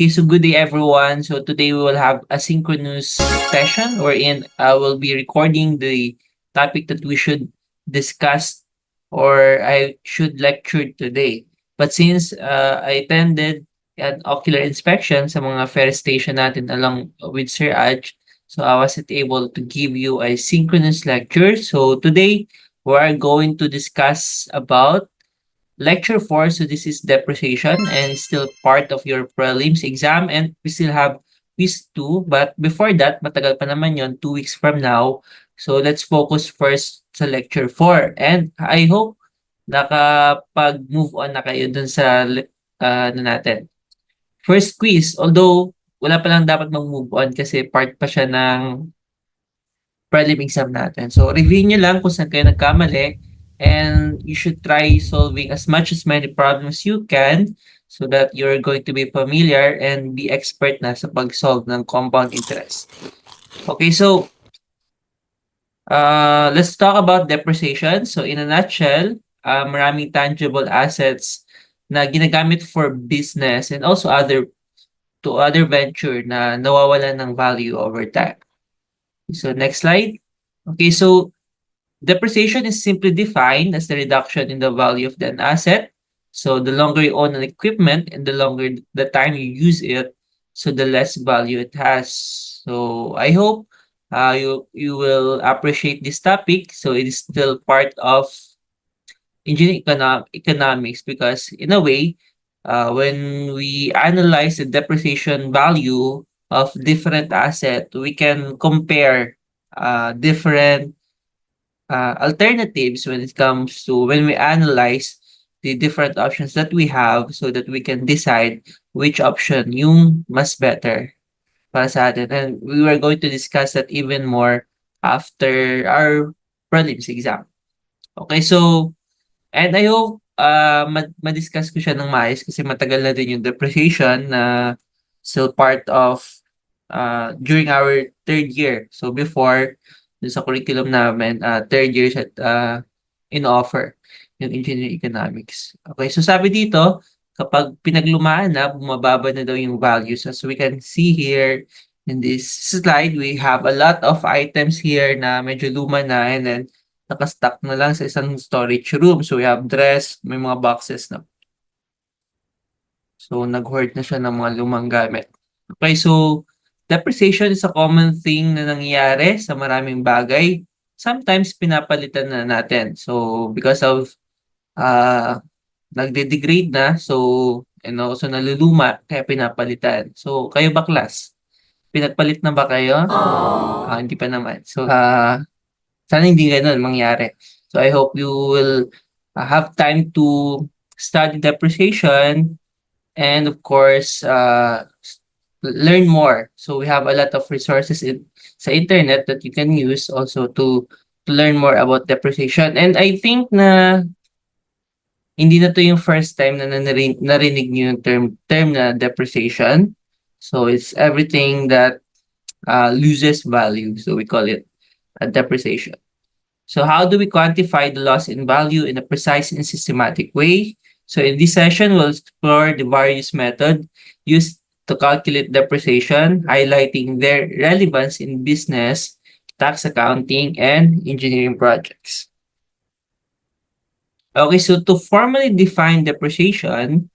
Okay, so good day everyone. So today we will have a synchronous session wherein I will be recording the topic that we should discuss or I should lecture today. But since I attended an ocular inspection sa mga fair station natin along with Sir Aj, so I wasn't able to give you a synchronous lecture. So today we are going to discuss about Lecture 4, so this is depreciation and it's still part of your prelims exam and we still have quiz 2. But before that, matagal pa naman yon 2 weeks from now. So let's focus first sa lecture 4. And I hope nakapag-move on na kayo dun sa ano natin. First quiz, although wala pa lang dapat mag-move on kasi part pa siya ng prelim exam natin. So review nyo lang kung saan kayo nagkamali and you should try solving as much as many problems you can so that you're going to be familiar and be expert na sa pag-solve ng compound interest. Okay, so let's talk about depreciation. So in a nutshell, maraming tangible assets na ginagamit for business and also other venture na nawawalan ng value over time. So next slide. Okay, so depreciation is simply defined as the reduction in the value of an asset. So the longer you own an equipment and the longer the time you use it, so the less value it has. So I hope you will appreciate this topic. So it is still part of engineering economics because in a way, when we analyze the depreciation value of different asset, we can compare different alternatives when it comes to when we analyze the different options that we have so that we can decide which option yung mas better para sa atin. And we were going to discuss that even more after our prelims exam. Okay, so and I hope ma-discuss ko siya ng maayos kasi matagal na din yung depreciation na still part of during our third year. So before, dun sa curriculum namin, third year siya in-offer yung engineering economics. Okay, so sabi dito, kapag pinaglumaan na, bumababa na daw yung values. As we can see here in this slide, we have a lot of items here na medyo luma na and then nakastock na lang sa isang storage room. So we have dress, may mga boxes na. So nag-hoard na siya ng mga lumang gamit. Okay, so depreciation is a common thing na nangyayari sa maraming bagay. Sometimes pinapalitan na natin. So because of nagde-degrade na, so so naluluma kaya pinapalitan. So kayo ba class? Pinagpalit na ba kayo? Hindi pa naman. So sana hindi ganun mangyari. So I hope you will have time to study depreciation and of course learn more. So we have a lot of resources sa internet that you can use also to learn more about depreciation. And I think na hindi na to yung first time na narinig niyo yung term na depreciation. So it's everything that loses value. So we call it depreciation. So how do we quantify the loss in value in a precise and systematic way? So in this session, we'll explore the various methods used to calculate depreciation, highlighting their relevance in business, tax accounting, and engineering projects. Okay, so to formally define depreciation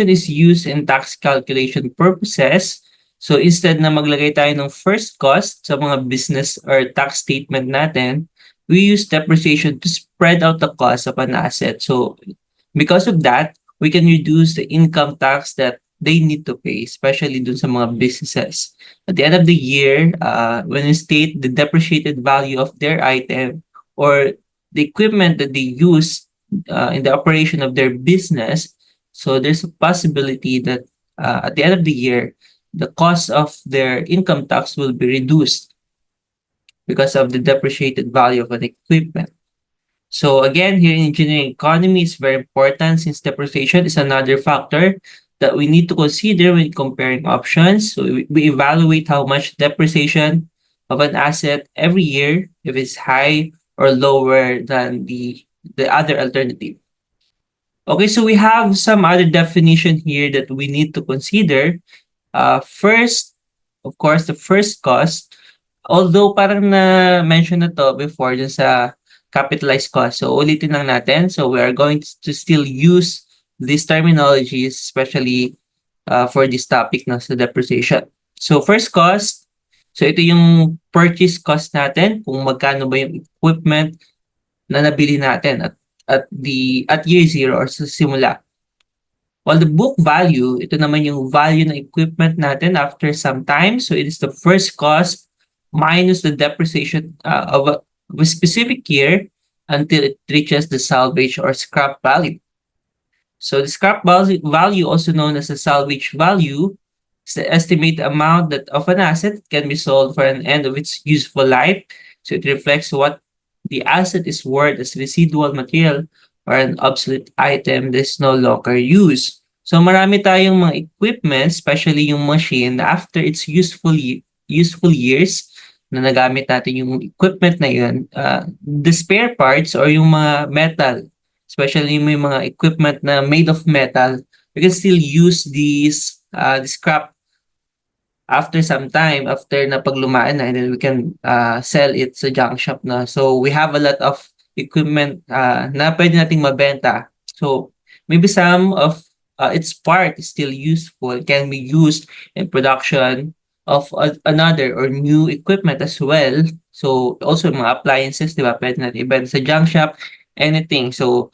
is used in tax calculation purposes. So instead na maglagay tayo ng first cost sa mga business or tax statement natin, we use depreciation to spread out the cost of an asset. So because of that, we can reduce the income tax that they need to pay, especially dun sa mga businesses. At the end of the year, when we state the depreciated value of their item or the equipment that they use in the operation of their business, so there's a possibility that at the end of the year, the cost of their income tax will be reduced because of the depreciated value of an equipment. So again, here in engineering economy, it's very important since depreciation is another factor that we need to consider when comparing options. So we evaluate how much depreciation of an asset every year, if it's high or lower than the other alternative. Okay, so we have some other definition here that we need to consider. First, of course, the first cost, although parang na-mention na to before dun sa capitalized cost. So ulitin lang natin. So we are going to still use these terminologies, especially for this topic na sa depreciation. So first cost, so ito yung purchase cost natin, kung magkano ba yung equipment na nabili natin at year zero or sa simula. While the book value, ito naman yung value ng equipment natin after some time. So it is the first cost minus the depreciation of a specific year until it reaches the salvage or scrap value. So the scrap value, also known as the salvage value, is the estimated amount that of an asset can be sold for an end of its useful life. So it reflects what the asset is worth as residual material or an obsolete item that is no longer used. So marami tayong mga equipment, especially yung machine, na after its useful years na nagamit natin yung equipment na yun, the spare parts or yung mga metal, especially may mga equipment na made of metal, we can still use the scrap after some time, after na paglumaan na, and then we can sell it sa junk shop na. So we have a lot of equipment na pwede nating mabenta. So maybe some of its part is still useful, can be used in production of another or new equipment as well. So also mga appliances, di ba? Pwede natin ibenta sa junk shop, anything. So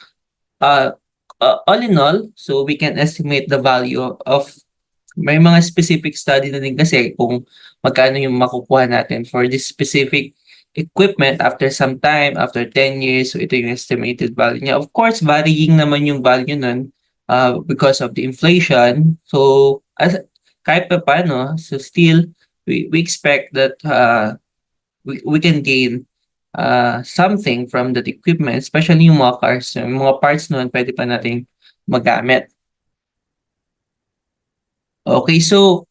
all in all, so we can estimate the value of may mga specific study na din kasi kung magkano yung makukuha natin for this specific equipment after some time, after 10 years. So ito yung estimated value niya. Of course, varying naman yung value nun because of the inflation. So kahit pa paano, so still we expect that we can gain something from that equipment, especially yung mga cars. Yung mga parts nun, pwede pa nating magamit. Okay, so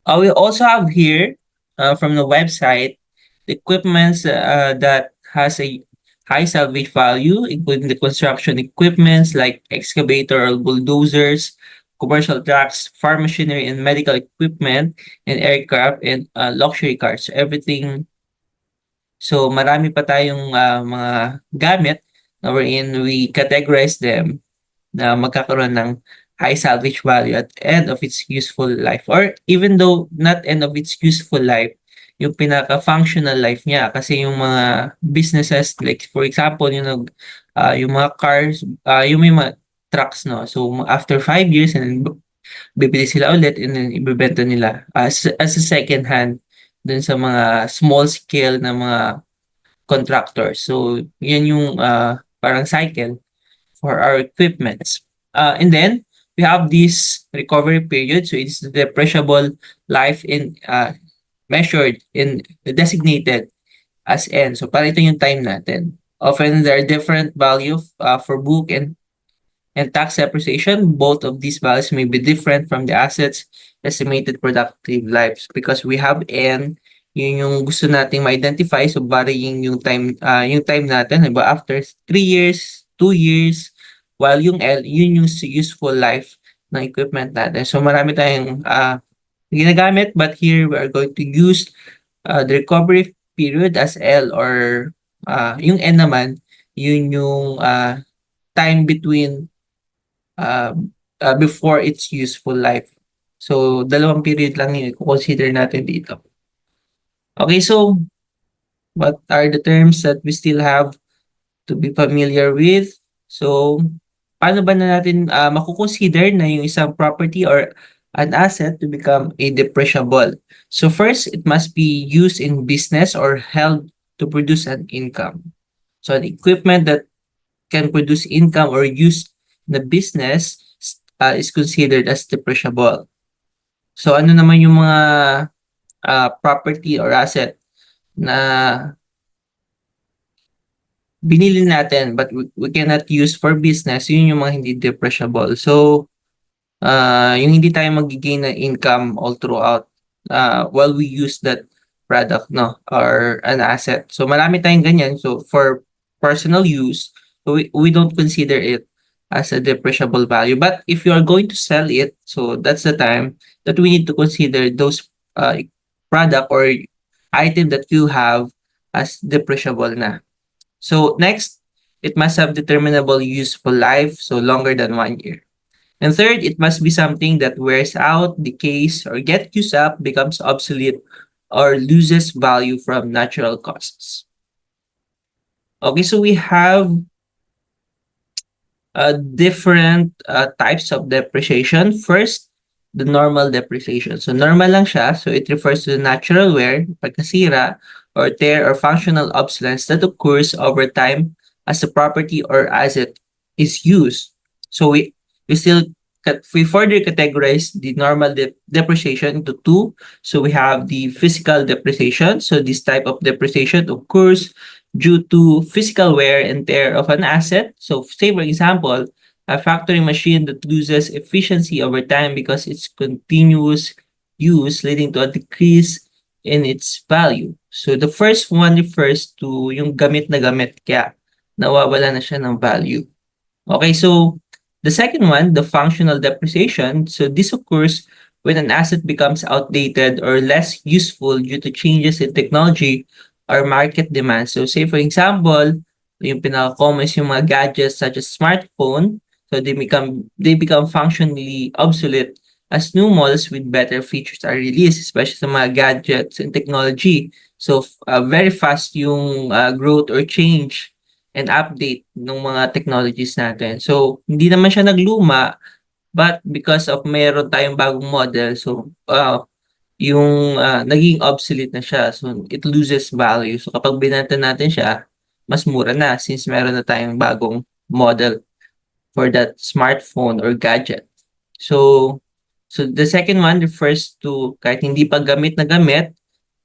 we also have here from the website the equipments that has a high salvage value, including the construction equipments like excavator or bulldozers, commercial trucks, farm machinery and medical equipment, and aircraft and luxury cars. So everything. So marami pa tayong mga gamit na wherein we categorize them na magkakaroon ng high salvage value at end of its useful life, or even though not end of its useful life, yung pinaka-functional life niya, kasi yung mga businesses like for example yung mga cars, yung may mga trucks, no, so after 5 years and then bibili sila ulit and then ibebenta nila as a second hand dun sa mga small scale na mga contractors. So yan yung parang cycle for our equipments. And then we have this recovery period. So it's the depreciable life in measured in designated as N. So para ito yung time natin. Often there are different value for book and tax depreciation. Both of these values may be different from the assets estimated productive lives because we have N, yun yung gusto nating ma-identify. So varying yung time natin, diba? After 3 years, 2 years, while yung L, yun yung useful life ng equipment natin. So marami tayong ginagamit, but here we are going to use the recovery period as L, or yung N naman, yun yung time between before its useful life. So dalawang period lang yung i-consider natin dito. Okay, so what are the terms that we still have to be familiar with? So paano ba na natin makukonsider na yung isang property or an asset to become a depreciable? So first, it must be used in business or held to produce an income. So an equipment that can produce income or use in the business is considered as depreciable. So ano naman yung mga property or asset na binili natin but we cannot use for business, yun yung mga hindi depreciable. So yung hindi tayo mag-gain ng income all throughout while we use that product, no, or an asset. So marami tayong ganyan. So for personal use, we don't consider it as a depreciable value. But if you are going to sell it, so that's the time that we need to consider those product or item that you have as depreciable na. So next, it must have determinable useful life, so longer than 1 year. And third, it must be something that wears out, decays, or get used up, becomes obsolete, or loses value from natural causes. Okay, so we have different types of depreciation. First, the normal depreciation. So normal lang siya. So it refers to the natural wear, pagkasira, or tear or functional obsolescence that occurs over time as the property or asset is used. So we still we further categorize the normal depreciation into two. So we have the physical depreciation. So this type of depreciation occurs due to physical wear and tear of an asset. So say for example, a factory machine that loses efficiency over time because its continuous use leading to a decrease in its value. So the first one refers to yung gamit na gamit kaya nawawala na siya ng value. Okay, so the second one, the functional depreciation. So this occurs when an asset becomes outdated or less useful due to changes in technology or market demand. So say for example, yung pinaka-common is yung mga gadgets such as smartphone. So they become functionally obsolete as new models with better features are released, especially sa mga gadgets and technology. So very fast yung growth or change and update ng mga technologies natin. So hindi naman siya nagluma, but because of meron tayong bagong model, so naging obsolete na siya. So it loses value. So kapag binenta natin siya, mas mura na since meron na tayong bagong model for that smartphone or gadget. So the second one refers to kahit hindi pa gamit na gamit,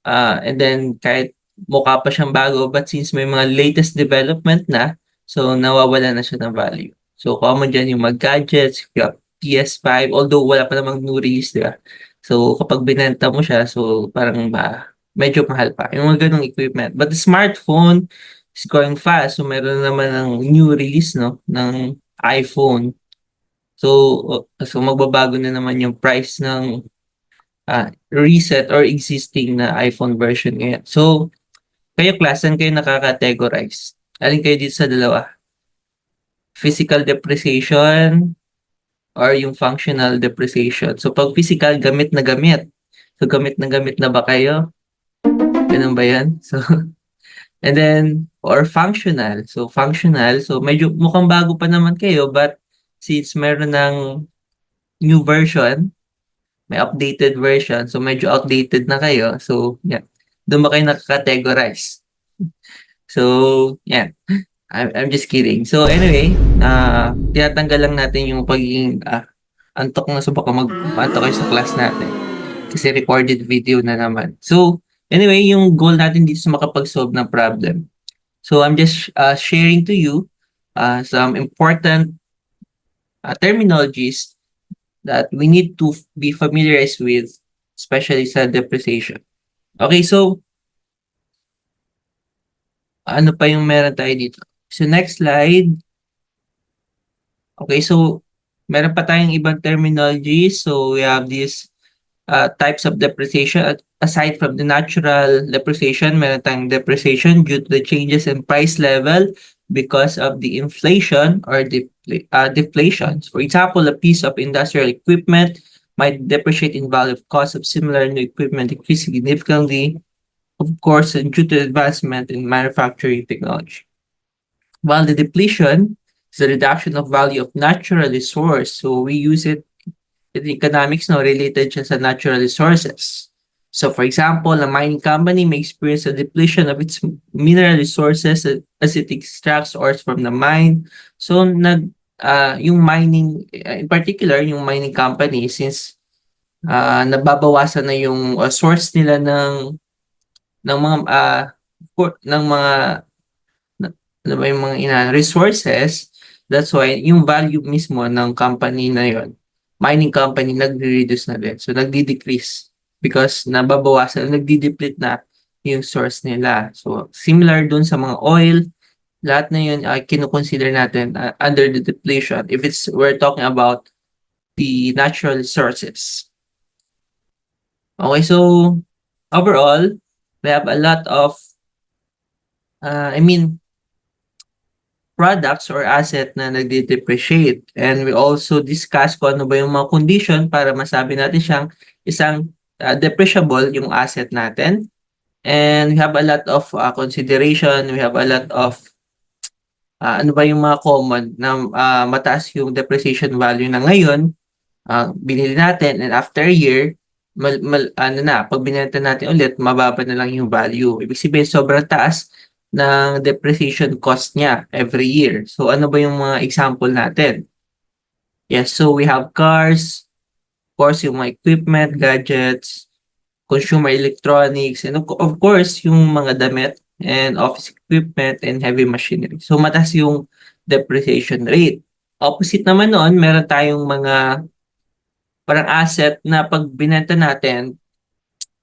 and then kahit mukha pa siyang bago, but since may mga latest development na, so nawawala na siya ng value. So common dyan yung mga gadgets, yung PS5, although wala pa namang new release, di ba? So kapag binenta mo siya, so parang medyo mahal pa. Yung mga ganong equipment. But the smartphone is going fast. So meron naman ng new release, no, ng iPhone. So magbabago na naman yung price ng reset or existing na iPhone version ngayon. So kayo class, saan kayo nakakategorize? Alin kayo dito sa dalawa? Physical depreciation or yung functional depreciation? So pag physical, gamit na gamit. So gamit na ba kayo? Ganun ba yan? So, and then, or functional. So functional, so medyo mukhang bago pa naman kayo, but since meron ng new version, may updated version, so medyo outdated na kayo. So, yan. Doon ba kayo nakakategorize? So, yan. I'm just kidding. So anyway, tinatanggal lang natin yung pagiging antok na, so baka mag-antok kayo sa class natin. Kasi recorded video na naman. So anyway, yung goal natin dito sa makapag-solve ng problem. So I'm just sharing to you some important terminologies that we need to be familiarized with, especially sa depreciation. Okay, so ano pa yung meron tayo dito? So next slide. Okay, so meron pa tayong ibang terminology. So we have these types of depreciation. Aside from the natural depreciation, meron tayong depreciation due to the changes in price level because of the inflation or deflation. For example, a piece of industrial equipment might depreciate in value of cost of similar new equipment increase significantly, of course, due to advancement in manufacturing technology. While the depletion is the reduction of value of natural resource. So we use it in economics now related siya sa natural resources. So for example, a mining company may experience a depletion of its mineral resources as it extracts ores from the mine. So yung mining, in particular, yung mining company, since nababawasan na yung source nila ng mga ano ba yung mga resources, that's why yung value mismo ng company na yon, mining company, nagre-reduce na din. So nagdi-decrease because nababawasan, nagdi-deplete na yung source nila. So similar dun sa mga oil, lahat na yun ay kino-consider natin under the depletion if we're talking about the natural resources. Okay, so overall, we have a lot of, I mean, products or asset na nagde-depreciate. And we also discuss kung ano ba yung mga condition para masabi natin siyang isang depreciable yung asset natin. And we have a lot of consideration, we have a lot of ano ba yung mga common na mataas yung depreciation value na ngayon, binili natin and after a year, ano na, pag binenta natin ulit, mababa na lang yung value. Ibig sabihin, sobrang taas ng depreciation cost niya every year. So, ano ba yung mga example natin? Yes, so we have cars, of course, yung mga equipment, gadgets, consumer electronics, and of course, yung mga damit and office equipment and heavy machinery. So, mataas yung depreciation rate. Opposite naman noon, meron tayong mga parang asset na pag binenta natin,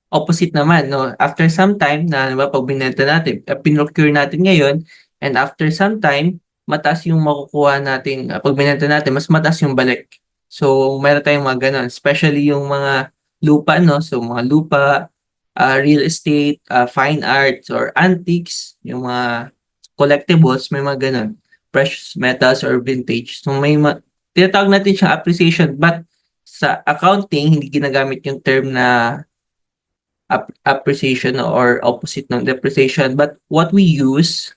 opposite naman, no? After some time na, di ba, pag binenta natin, pinrocure natin ngayon, and after some time, mataas yung makukuha natin, pag binenta natin, mas mataas yung balik. So, meron tayong mga ganun, especially yung mga lupa, no? So, mga lupa, real estate, fine arts, or antiques, yung mga collectibles, may mga ganun. Precious metals or vintage. So, tinatawag natin siyang appreciation, but sa accounting, hindi ginagamit yung term na appreciation or opposite ng depreciation. But what we use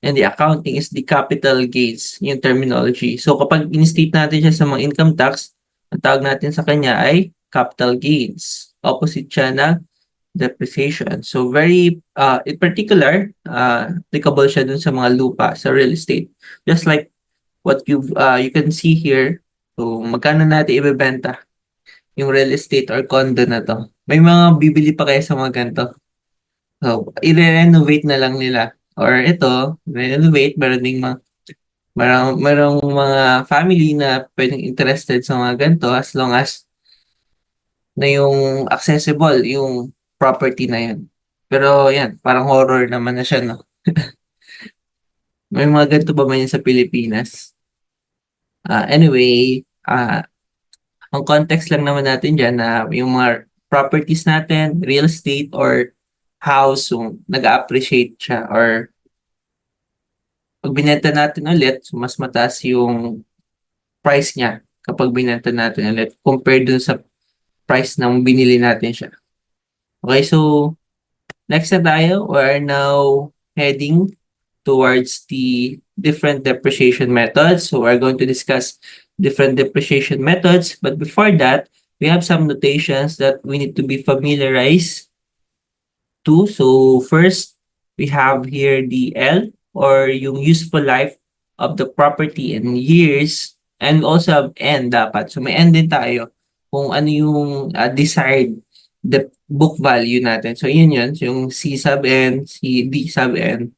in the accounting is the capital gains, yung terminology. So kapag in-state natin siya sa mga income tax, ang tawag natin sa kanya ay capital gains. Opposite siya na depreciation. So very, in particular, applicable siya dun sa mga lupa, sa real estate. Just like what you can see here. So magkano natin ibebenta yung real estate or condo na 'to. May mga bibili pa kaya sa mga ganito. So, i-renovate na lang nila or ito, renovate meron ding merong mga family na puwedeng interested sa mga ganito as long as na yung accessible yung property na yun. Pero yan, parang horror naman na siya 'no. May mga ganito ba man yan sa Pilipinas? Anyway, ang context lang naman natin diyan na yung mga properties natin, real estate or house, yung nag-a-appreciate siya or pag binenta natin ulit, so mas mataas yung price niya kapag binenta natin ulit compared dun sa price ng binili natin siya. Okay, so next na tayo. We are now heading towards the different depreciation methods. So we're going to discuss different depreciation methods. But before that, we have some notations that we need to be familiarized to. So first, we have here the L or yung useful life of the property in years and also have N dapat. So may N din tayo kung ano yung desired the book value natin. So yun, so yung C sub N, C D sub N.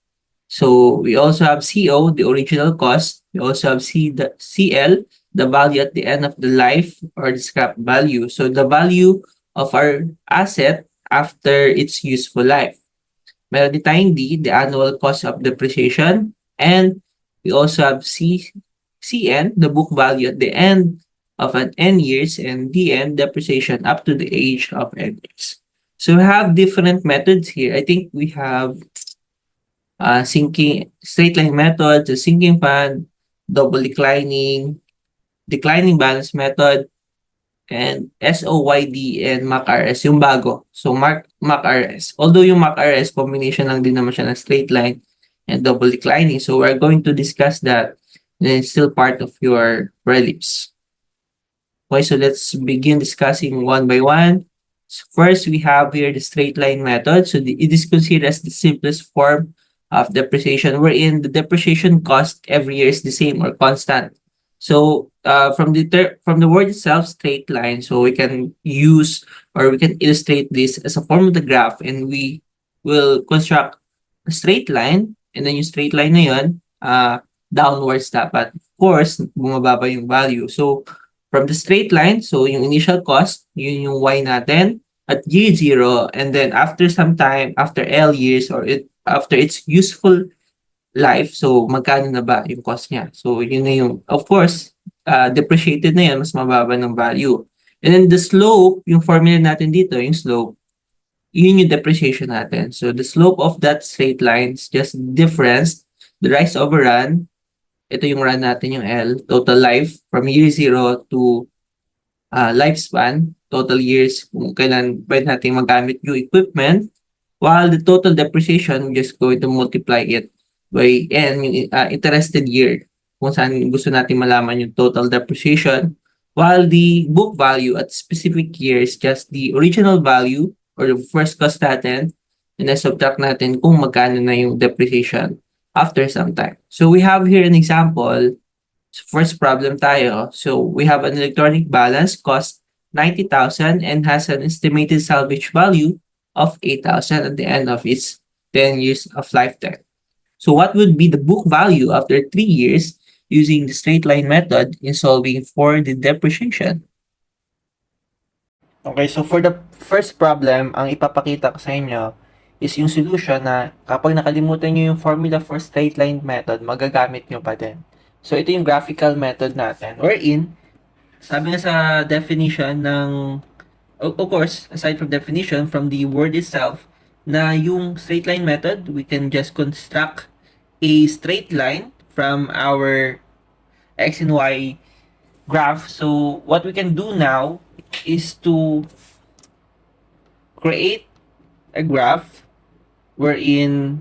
So we also have CO, the original cost. We also have CL, the value at the end of the life or the scrap value. So the value of our asset after its useful life. Meron din tayong D, the annual cost of depreciation. And we also have CN, the book value at the end of an N years, and DN, depreciation up to the age of N years. So we have different methods here. I think we have sinking straight line method, the sinking fund, double declining balance method, and SOYD and MAC-RS, yung bago. So MAC-RS. Although yung MAC-RS, combination lang din naman siya ng straight line and double declining. So we're going to discuss that and it's still part of your prelims. Okay, so let's begin discussing one by one. So first, we have here the straight line method. So it is considered as the simplest form of depreciation, wherein the depreciation cost every year is the same or constant. So from the word itself, straight line, so we can use or we can illustrate this as a form of the graph, and we will construct a straight line, and then yung straight line na yun, downwards dapat. Of course, bumababa yung value. So from the straight line, so yung initial cost, yun yung Y natin at year 0, and then after some time, after L years or after its useful life. So, magkano na ba yung cost niya? So, yun na yung, of course, depreciated na yan, mas mababa ng value. And then the slope, yung formula natin dito, yung slope, yun yung depreciation natin. So, the slope of that straight line is just difference, the rise over run, ito yung run natin, yung L, total life from year 0 to lifespan, total years kung kailan pwede natin magamit yung equipment, while the total depreciation, we're just going to multiply it by N, yung interested year, kung saan gusto natin malaman yung total depreciation, while the book value at specific year is just the original value or the first cost natin, and then subtract natin kung magkano na yung depreciation after some time. So we have here an example. So first problem tayo. So we have an electronic balance cost 90,000 and has an estimated salvage value of 8,000 at the end of its 10 years of lifetime. So what would be the book value after 3 years using the straight line method in solving for the depreciation? Okay, so for the first problem, ang ipapakita ko sa inyo is yung solution na kapag nakalimutan nyo yung formula for straight line method, magagamit nyo pa din. So ito yung graphical method natin. Wherein, sabi nga sa definition ng, of course, aside from definition, from the word itself, na yung straight line method, we can just construct a straight line from our x and y graph. So what we can do now is to create a graph wherein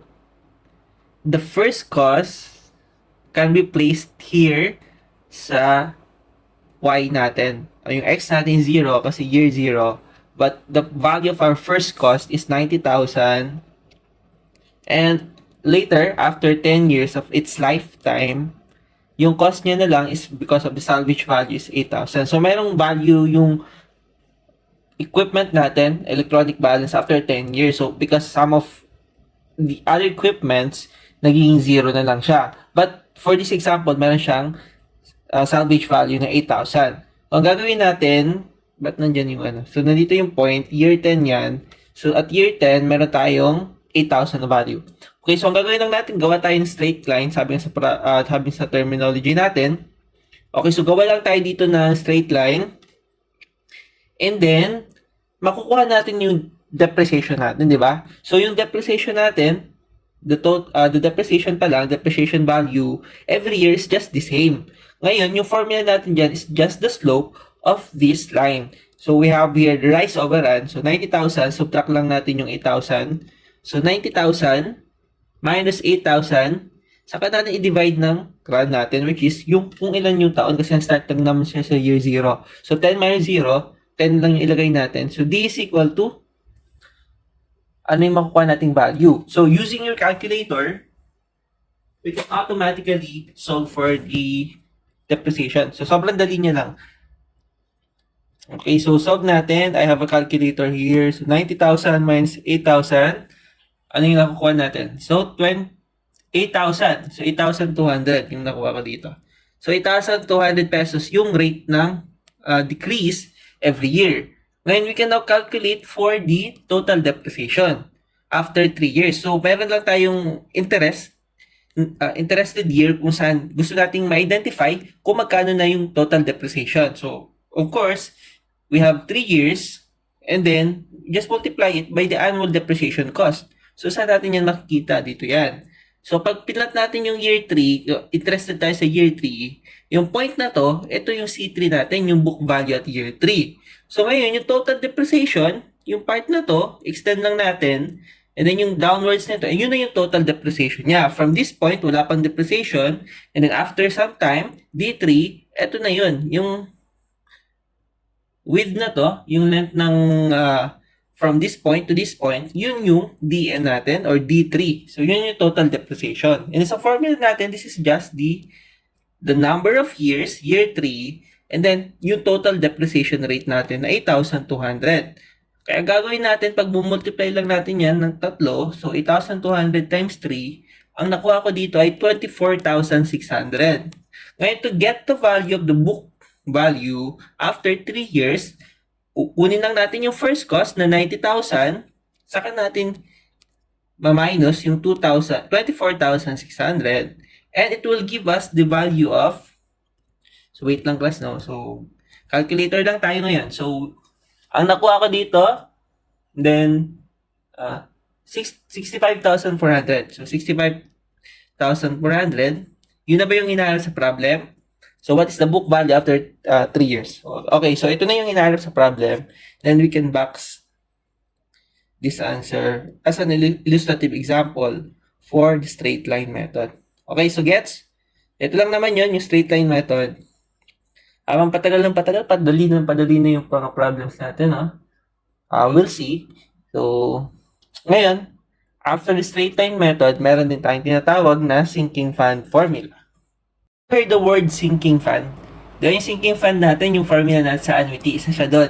the first cost can be placed here sa y natin. Yung x natin 0 kasi year 0. But the value of our first cost is 90,000. And later, after 10 years of its lifetime, yung cost niya na lang is because of the salvage value is 8,000. So, merong value yung equipment natin, electronic balance, after 10 years. So, because some of the other equipments, naging 0 na lang siya. But, for this example, meron siyang salvage value na 8,000. Ang gagawin natin, ba't nandyan yung ano? So, nandito yung point, year 10 yan. So, at year 10, meron tayong 8,000 na value. Okay, so ang gagawin lang natin, gawa tayo ng straight line, sabi sa terminology natin. Okay, so gawa lang tayo dito na straight line. And then, makukuha natin yung depreciation natin, di ba? So, yung depreciation natin, the depreciation pa lang, depreciation value, every year is just the same. Ngayon, yung formula natin dyan is just the slope of this line. So, we have here the rise over run. So, 90,000, subtract lang natin yung 8,000. So, 90,000 minus 8,000, saka natin i-divide ng run natin, which is yung kung ilan yung taon kasi start lang naman siya sa year 0. So, 10 minus 0, 10 lang yung ilagay natin. So, D is equal to ano yung makukuha nating value. So, using your calculator, we can automatically solve for the depreciation. So, sobrang dali niya lang. Okay, so solve natin. I have a calculator here. So, 90,000 minus 8,000. Ano yung nakukuha natin? So, 8,000. So, 8,200 yung nakuha ko dito. So, 8,200 pesos yung rate ng decrease every year. Ngayon, we can now calculate for the total depreciation after 3 years. So, meron lang tayong interested year kung saan gusto nating ma-identify kung magkano na yung total depreciation. So, of course, we have 3 years and then just multiply it by the annual depreciation cost. So, saan natin yan makikita? Dito yan. So, pag pinlat natin yung year 3, interested tayo sa year 3, yung point na to, ito yung C3 natin, yung book value at year 3. So, ngayon, yung total depreciation, yung part na to, extend lang natin, and then yung downwards nito, yun na yung total depreciation niya. From this point, wala pang depreciation, and then after some time, D3, ito na yun, yung width na to, yung length ng from this point to this point, yun yung DN natin or D3. So, yun yung total depreciation. And sa formula natin, this is just the number of years, year 3, and then yung total depreciation rate natin na 8,200. Kaya gagawin natin, pag multiply lang natin yan ng tatlo, so 8,200 times 3, ang nakuha ko dito ay 24,600. Ngayon, to get the value of the book value after 3 years, kunin lang natin yung first cost na 90,000, saka natin ma-minus yung 24,600, and it will give us the value of, so wait lang class, no? So, calculator lang tayo ngayon. So, ang nakuha ko dito, then, 65,400. So, 65,400, yun na ba yung inaarap sa problem? So, what is the book value after 3 years? Okay, so ito na yung inaarap sa problem. Then, we can box this answer as an illustrative example for the straight line method. Okay, so gets? Ito lang naman yun, yung straight line method. Habang patagal ng patagal, padali na yung mga problems natin, no? We'll see. So, ngayon, after the straight line method, meron din tayong tinatawag na sinking fund formula. Heard the word sinking fund? Yung sinking fund natin, yung formula natin sa annuity, isa siya doon.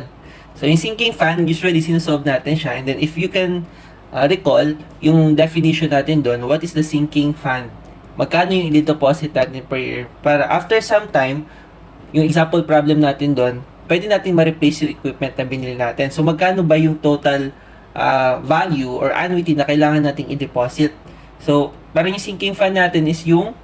So, yung sinking fund, usually sinusolve natin siya. And then, if you can recall, yung definition natin doon, what is the sinking fund? Magkano yung i-deposit natin per year? Para after some time, yung example problem natin doon, pwede natin ma-replace yung equipment na binili natin. So, magkano ba yung total value or annuity na kailangan nating i-deposit? So, parang yung sinking fund natin is yung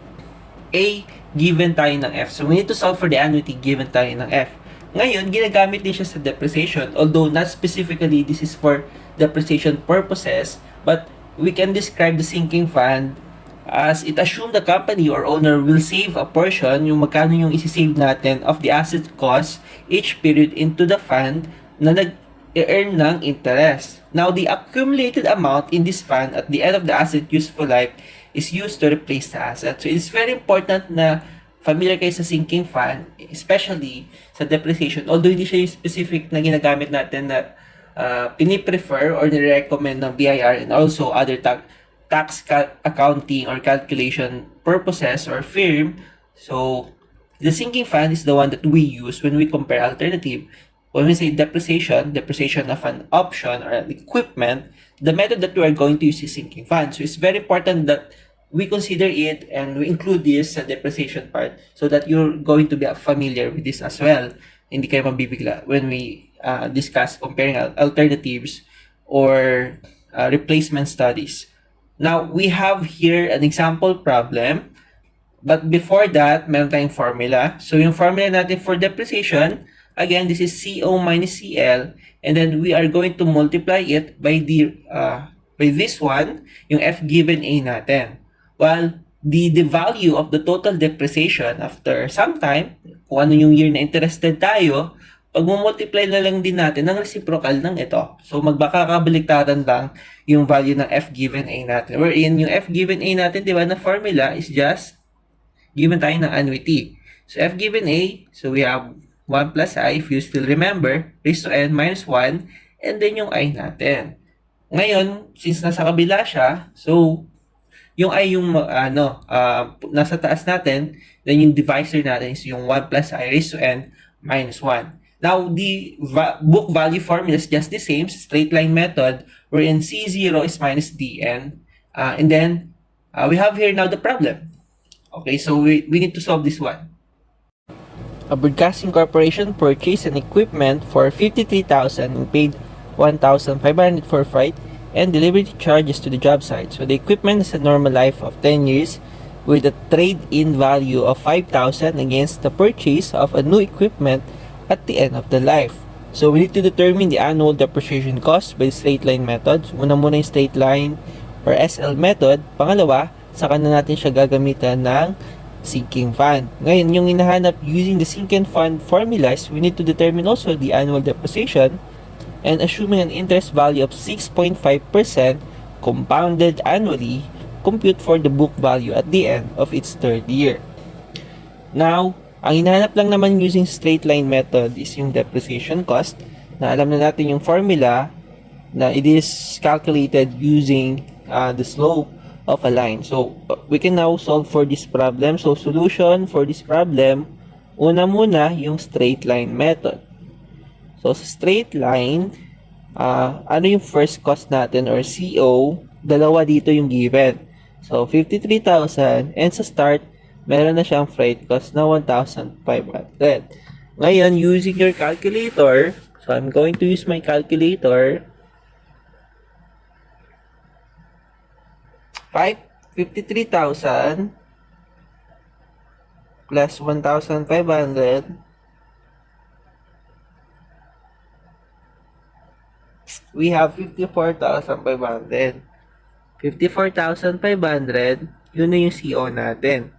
A given tayo ng F. So, we need to solve for the annuity given tayo ng F. Ngayon, ginagamit din siya sa depreciation, although not specifically this is for depreciation purposes, but we can describe the sinking fund as it assume the company or owner will save a portion, yung magkano yung isi-save natin of the asset cost each period into the fund na nag-earn ng interest. Now, the accumulated amount in this fund at the end of the asset useful life is used to replace the asset. So, it's very important na familiar kayo sa sinking fund, especially sa depreciation. Although hindi siya yung specific na ginagamit natin na piniprefer or nire-recommend ng BIR and also other tax accounting or calculation purposes or firm. So, the sinking fund is the one that we use when we compare alternative. When we say depreciation of an option or an equipment, the method that we are going to use is sinking fund. So, it's very important that we consider it and we include this sa depreciation part so that you're going to be familiar with this as well. Hindi kayo mabibigla when we discuss comparing alternatives or replacement studies. Now, we have here an example problem. But before that, meron tayong formula. So, yung formula natin for depreciation, again, this is CO minus CL. And then, we are going to multiply it by this one, yung F given A natin. Well, the value of the total depreciation after some time, kung ano yung year na interested tayo, pag multiply na lang din natin ng reciprocal ng ito. So, magbakakabaliktaran lang yung value ng F given A natin. Wherein yung F given A natin, di ba, na formula is just given tayo ng annuity. So, F given A, so we have 1 plus I, if you still remember, raised to N minus 1, and then yung I natin. Ngayon, since nasa kabila siya, so, yung I yung nasa taas natin, then yung divisor natin is yung 1 plus I raised to N minus 1. Now, the book value formula is just the same, straight line method, wherein C0 is minus DN. And then, we have here now the problem. Okay, so we need to solve this one. A broadcasting corporation purchased an equipment for $53,000 and paid $1,500 for freight and delivery charges to the job site. So the equipment has a normal life of 10 years with a trade-in value of $5,000 against the purchase of a new equipment at the end of the life. So we need to determine the annual depreciation cost by the straight line method. So, una muna yung straight line or SL method. Pangalawa, saka na natin siya gagamitan ng sinking fund. Ngayon, yung hinahanap using the sinking fund formulas, we need to determine also the annual depreciation and assuming an interest value of 6.5% compounded annually, compute for the book value at the end of its third year. Now, ang hinahanap lang naman using straight line method is yung depreciation cost na alam na natin yung formula na it is calculated using the slope of a line. So, we can now solve for this problem. So, solution for this problem, una muna yung straight line method. So, sa straight line, ano yung first cost natin or CO? Dalawa dito yung given. So, 53,000 and sa start, meron na siyang freight cost na 1,500. Ngayon, using your calculator, so I'm going to use my calculator. 53,000 plus 1,500 we have 54,500. 54,500, yun na yung CO natin.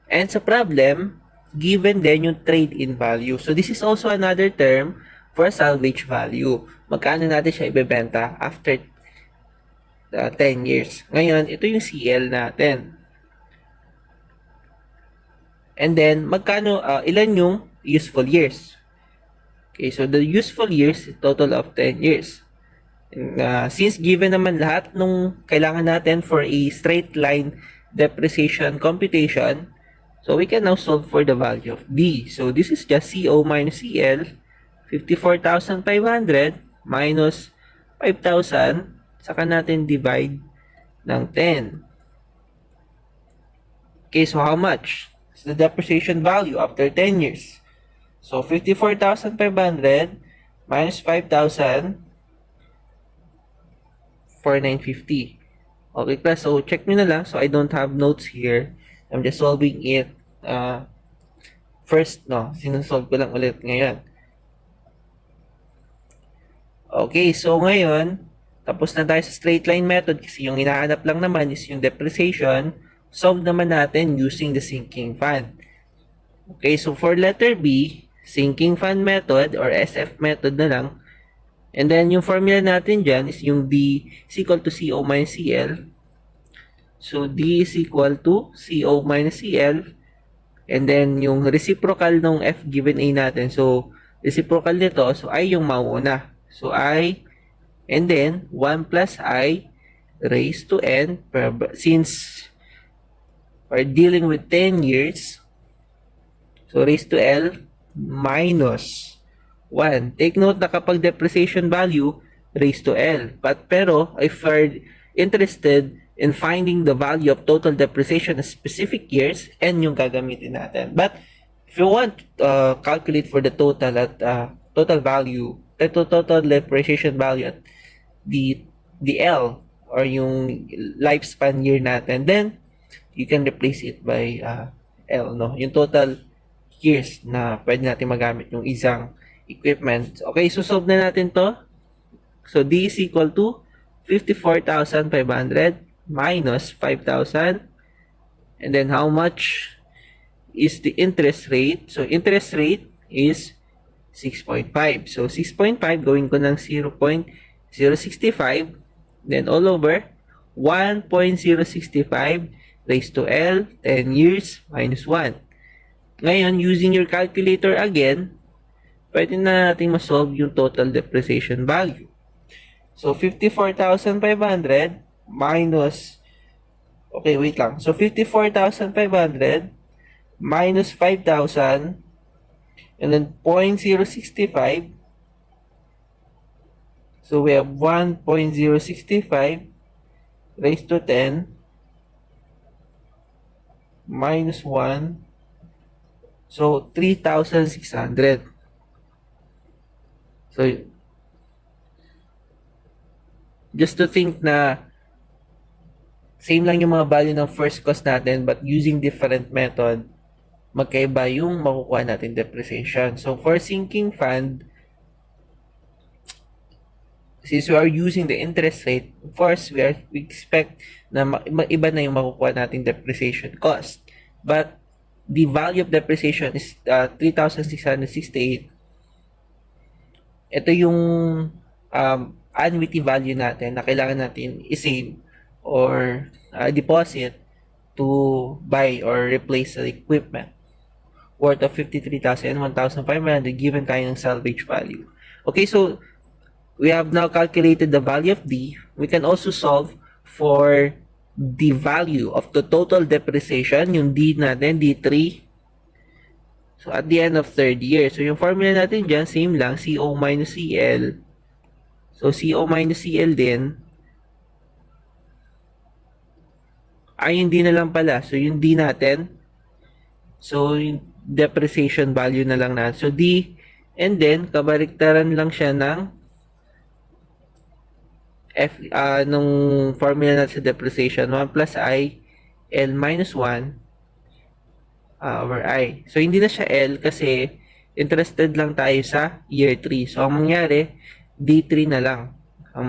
And sa problem, given din yung trade-in value. So this is also another term for salvage value. Magkano natin siya ibebenta after 10 years. Ngayon, ito yung CL natin. And then, ilan yung useful years? Okay, so the useful years, total of 10 years. Since given naman lahat nung kailangan natin for a straight line depreciation computation, so we can now solve for the value of D. So this is just CO minus CL, 54,500 minus 5,000, saka natin divide ng 10. Okay, so how much is the depreciation value after 10 years? So 54,500 minus 5,000, 4,950. Okay class, so check nyo na lang. So I don't have notes here. I'm just solving it first, no? Sinusolve ko lang ulit ngayon. Okay, so ngayon, tapos na tayo sa straight line method kasi yung hinahanap lang naman is yung depreciation. Solve naman natin using the sinking fund. Okay, so for letter B, sinking fund method or SF method na lang. And then, yung formula natin dyan is yung D is equal to CO minus CL. So, D is equal to CO minus CL. And then, yung reciprocal ng F given A natin. So, reciprocal nito, so I yung mauuna. So, I, and then, 1 plus I raised to N. Since we're dealing with 10 years, so raised to L minus 1. Take note na kapag depreciation value, raised to L. Pero, if we're interested in finding the value of total depreciation in specific years, N yung gagamitin natin. But, if you want to calculate for the total at total value, the total depreciation value at the L, or yung lifespan year natin, then, you can replace it by L, no? Yung total years na pwede natin magamit yung isang equipment. Okay, so solve na natin to. So D is equal to 54,500 minus 5,000. And then how much is the interest rate? So interest rate is 6.5. So 6.5, gawin ko ng 0.065. Then all over 1.065 raised to L, 10 years minus 1. Ngayon, using your calculator again, pwede na natin ma-solve yung total depreciation value. So, 54,500 minus, okay, wait lang. So, 54,500 minus 5,000 and then 0.065. So, we have 1.065 raised to 10 minus 1. So, 3,600. So, just to think na same lang yung mga value ng first cost natin but using different method, magkaiba yung makukuha natin depreciation. So, for sinking fund, since we are using the interest rate, of course, we expect na iba na yung makukuha natin depreciation cost. But, the value of depreciation is 3,668. Ito yung annuity value natin na kailangan natin i-save or deposit to buy or replace the equipment worth of 53,000 and 1,500 given tayo ng salvage value. Okay, so we have now calculated the value of D. We can also solve for the value of the total depreciation, yung D natin, D3. So, at the end of third year. So, yung formula natin dyan, same lang, CO minus CL. So, CO minus CL din. Yung D na lang pala. So, yung D natin. So, yung depreciation value na lang natin. So, D, and then, kabaliktaran lang siya ng nung formula natin sa depreciation, 1 plus I, L minus 1 over I. So, hindi na siya L kasi interested lang tayo sa year 3. So, ang mangyari, D3 na lang ang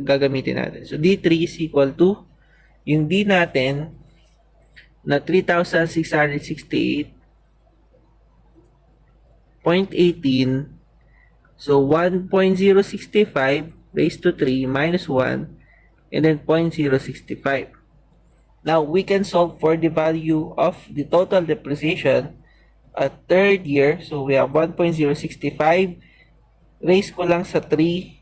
gagamitin natin. So, D3 is equal to yung D natin na 3,668.18. So, 1.065 raised to 3 minus 1 and then 0.065. Now, we can solve for the value of the total depreciation at third year. So, we have 1.065 raise ko lang sa 3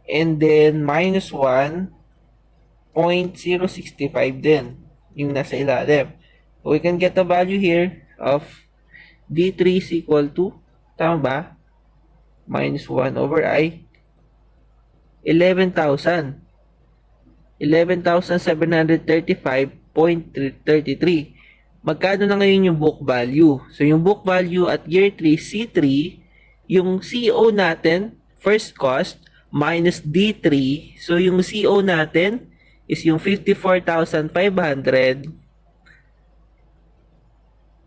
and then minus 1.065 din yung nasa ilalim. So, we can get the value here of D3 is equal to, tama ba? Minus 1 over I, 11,000. 11,735.33. Magkano na ngayon yung book value? So, yung book value at year 3, C3, yung CO natin, first cost, minus D3. So, yung CO natin is yung 54,500.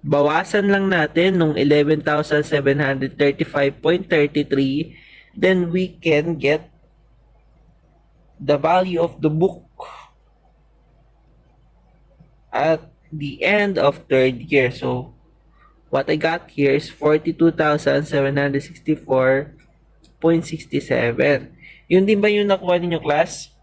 Bawasan lang natin nung 11,735.33. Then, we can get the value of the book at the end of third year. So, what I got here is 42,764.67. Yun din ba yung nakuha ninyo, class?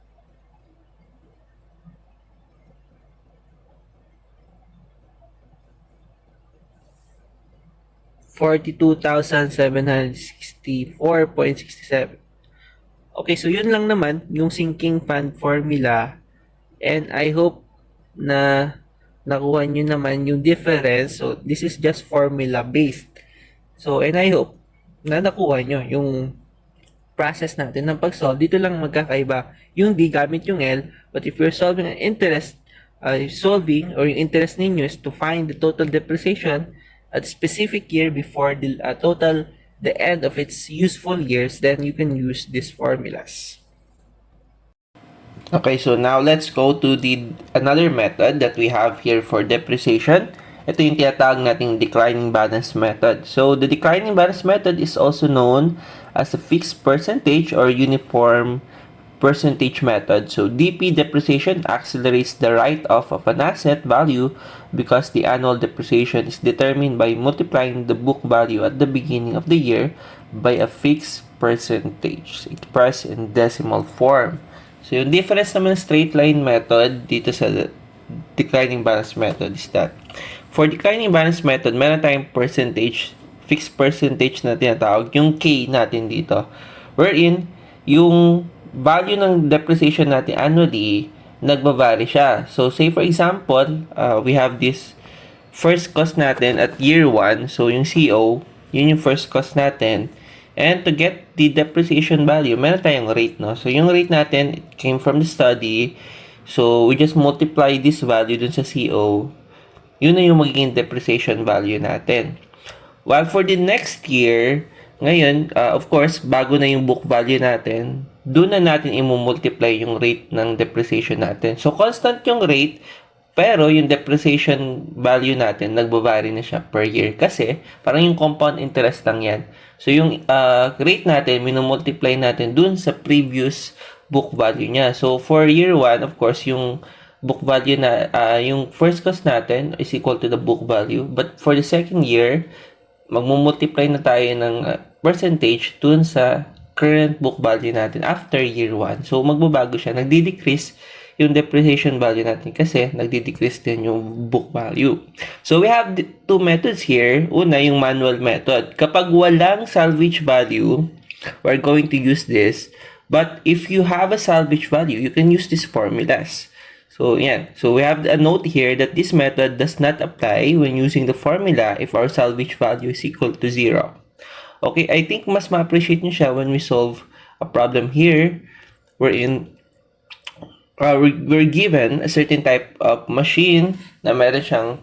$42,764.67. Okay, so yun lang naman yung sinking fund formula, and I hope na nakuha nyo naman yung difference. So, this is just formula based. So, and I hope na nakuha nyo yung process natin ng pag-solve. Dito lang magkakaiba. Yung D gamit yung L, but if you're solving an interest, solving or yung interest ninyo is to find the total depreciation at specific year before the the end of its useful years, then you can use these formulas. Okay, so now let's go to the another method that we have here for depreciation. Ito yung tinatawag nating declining balance method. So the declining balance method is also known as a fixed percentage or uniform percentage method. So DP depreciation accelerates the write-off of an asset value because the annual depreciation is determined by multiplying the book value at the beginning of the year by a fixed percentage expressed in decimal form. So yung difference naman straight line method dito sa declining balance method is that for declining balance method, meron tayong percentage, fixed percentage na tinatawag, yung K natin dito, wherein yung value ng depreciation natin annually, nagbabari siya. So, say for example, we have this first cost natin at year 1. So, yung CO, yun yung first cost natin. And to get the depreciation value, meron tayong rate, no? So, yung rate natin, it came from the study. So, we just multiply this value dun sa CO. Yun na yung magiging depreciation value natin. While for the next year, ngayon, of course, bago na yung book value natin, doon na natin i-multiply yung rate ng depreciation natin. So, constant yung rate, pero yung depreciation value natin, nagbabari na siya per year. Kasi, parang yung compound interest lang yan. So, yung rate natin, minumultiply natin doon sa previous book value niya. So, for year 1, of course, yung book value na, yung first cost natin is equal to the book value. But for the second year, magmumultiply na tayo ng percentage dun sa current book value natin after year 1. So, magbabago siya. Nagdi-decrease yung depreciation value natin kasi nagdi-decrease din yung book value. So, we have two methods here. Una, yung manual method. Kapag walang salvage value, we're going to use this. But if you have a salvage value, you can use these formulas. So, yan. So, we have a note here that this method does not apply when using the formula if our salvage value is equal to 0. Okay, I think mas ma-appreciate nyo siya when we solve a problem here wherein we're given a certain type of machine na meron siyang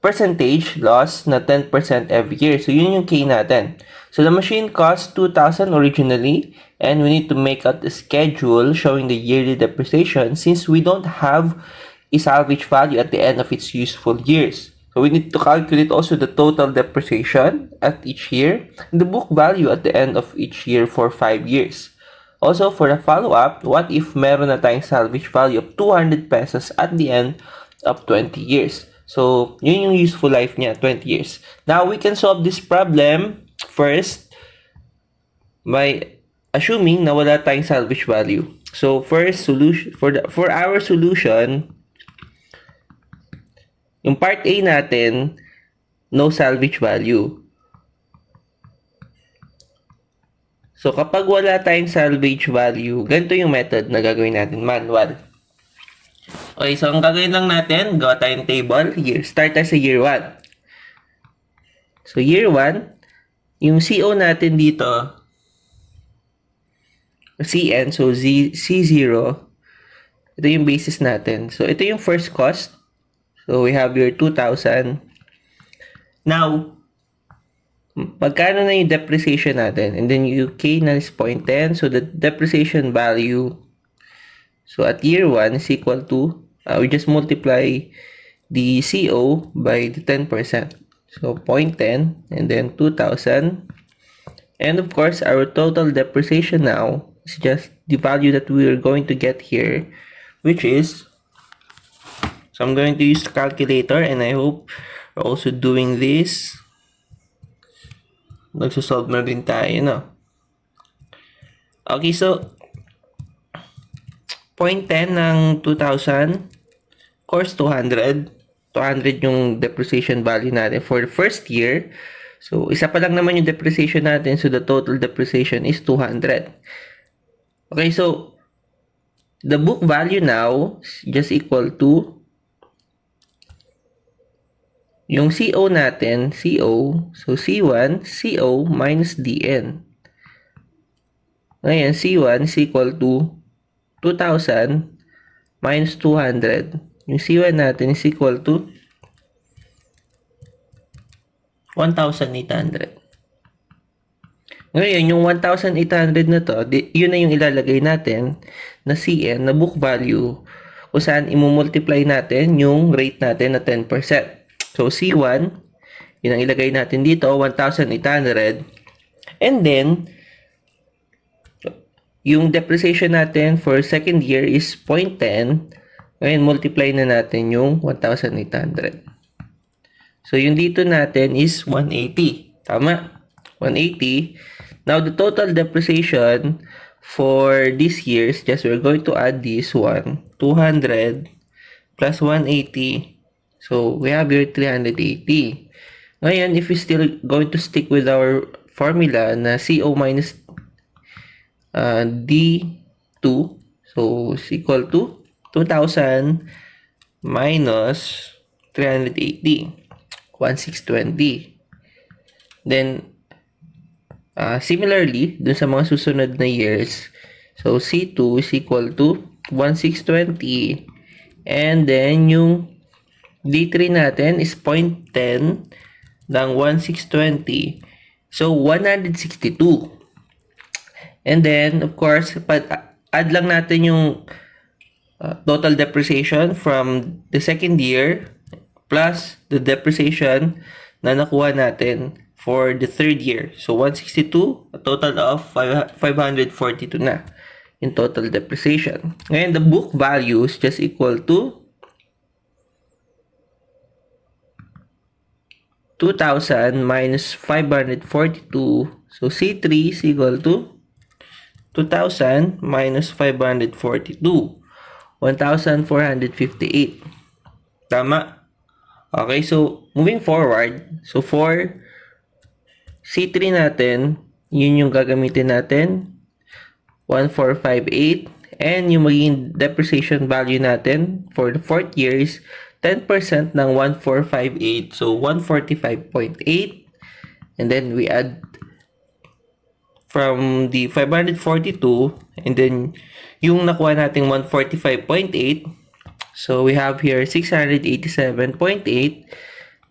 percentage loss na 10% every year. So, yun yung K natin. So the machine cost 2,000 originally, and we need to make out a schedule showing the yearly depreciation since we don't have a salvage value at the end of its useful years. So we need to calculate also the total depreciation at each year and the book value at the end of each year for 5 years. Also, for the follow-up, what if meron na tayong salvage value of 200 pesos at the end of 20 years? So, yun yung useful life niya, 20 years. Now, we can solve this problem first by assuming na wala tayong salvage value. So, first solution, for our solution, yung part A natin, no salvage value. So, kapag wala tayong salvage value, ganito yung method na gagawin natin, manual. Okay, so ang gagawin lang natin, gawa tayong table. Start tayo sa year 1. So, year 1, yung CO natin dito, CN, so C0, ito yung basis natin. So, ito yung first cost. So, we have your 2,000. Now, pagkano na yung depreciation natin? And then yung K na is 0.10. So, the depreciation value, so at year 1 is equal to, we just multiply the CO by the 10%. So, 0.10 and then 2,000. And of course, our total depreciation now is just the value that we are going to get here, which is, so I'm going to use the calculator and I hope we're also doing this. Nagsosolve na rin tayo, no? Okay, so 0.10 ng 2,000, of course 200 yung depreciation value natin for the first year. So, isa pa lang naman yung depreciation natin, so the total depreciation is 200. Okay, so the book value now is just equal to yung CO natin, CO, so C1, CO minus DN. Ngayon, C1 is equal to 2,000 minus 200. Yung C1 natin is equal to 1,800. Ngayon, yung 1,800 na to, yun na yung ilalagay natin na CN na book value kung saan imumultiply natin yung rate natin na 10%. So, C1, yun ang ilagay natin dito, 1,800. And then, yung depreciation natin for second year is 0.10. Ngayon, multiply na natin yung 1,800. So, yung dito natin is 180. Tama? 180. Now, the total depreciation for this years, just we're going to add this one, 200 plus 180. So, we have here 380. Ngayon, if we still going to stick with our formula na CO minus D2, so is equal to 2,000 minus 380, 1,620. Then, similarly, dun sa mga susunod na years, so C2 is equal to 1,620, and then yung D3 natin is 0.10 ng 1,620. So, 162. And then, of course, add lang natin yung total depreciation from the second year plus the depreciation na nakuha natin for the third year. So, 162, a total of 542 na in total depreciation. Ngayon, the book value is just equal to 2,000 minus 542. So, C3 is equal to 2,000 minus 542. 1,458. Tama? Okay, so, moving forward. So, for C3 natin, yun yung gagamitin natin. 1,458. And yung magiging depreciation value natin for the fourth year is 10% ng 1,458. So, 145.8. And then, we add from the 542. And then, yung nakuha nating 145.8. So, we have here 687.8.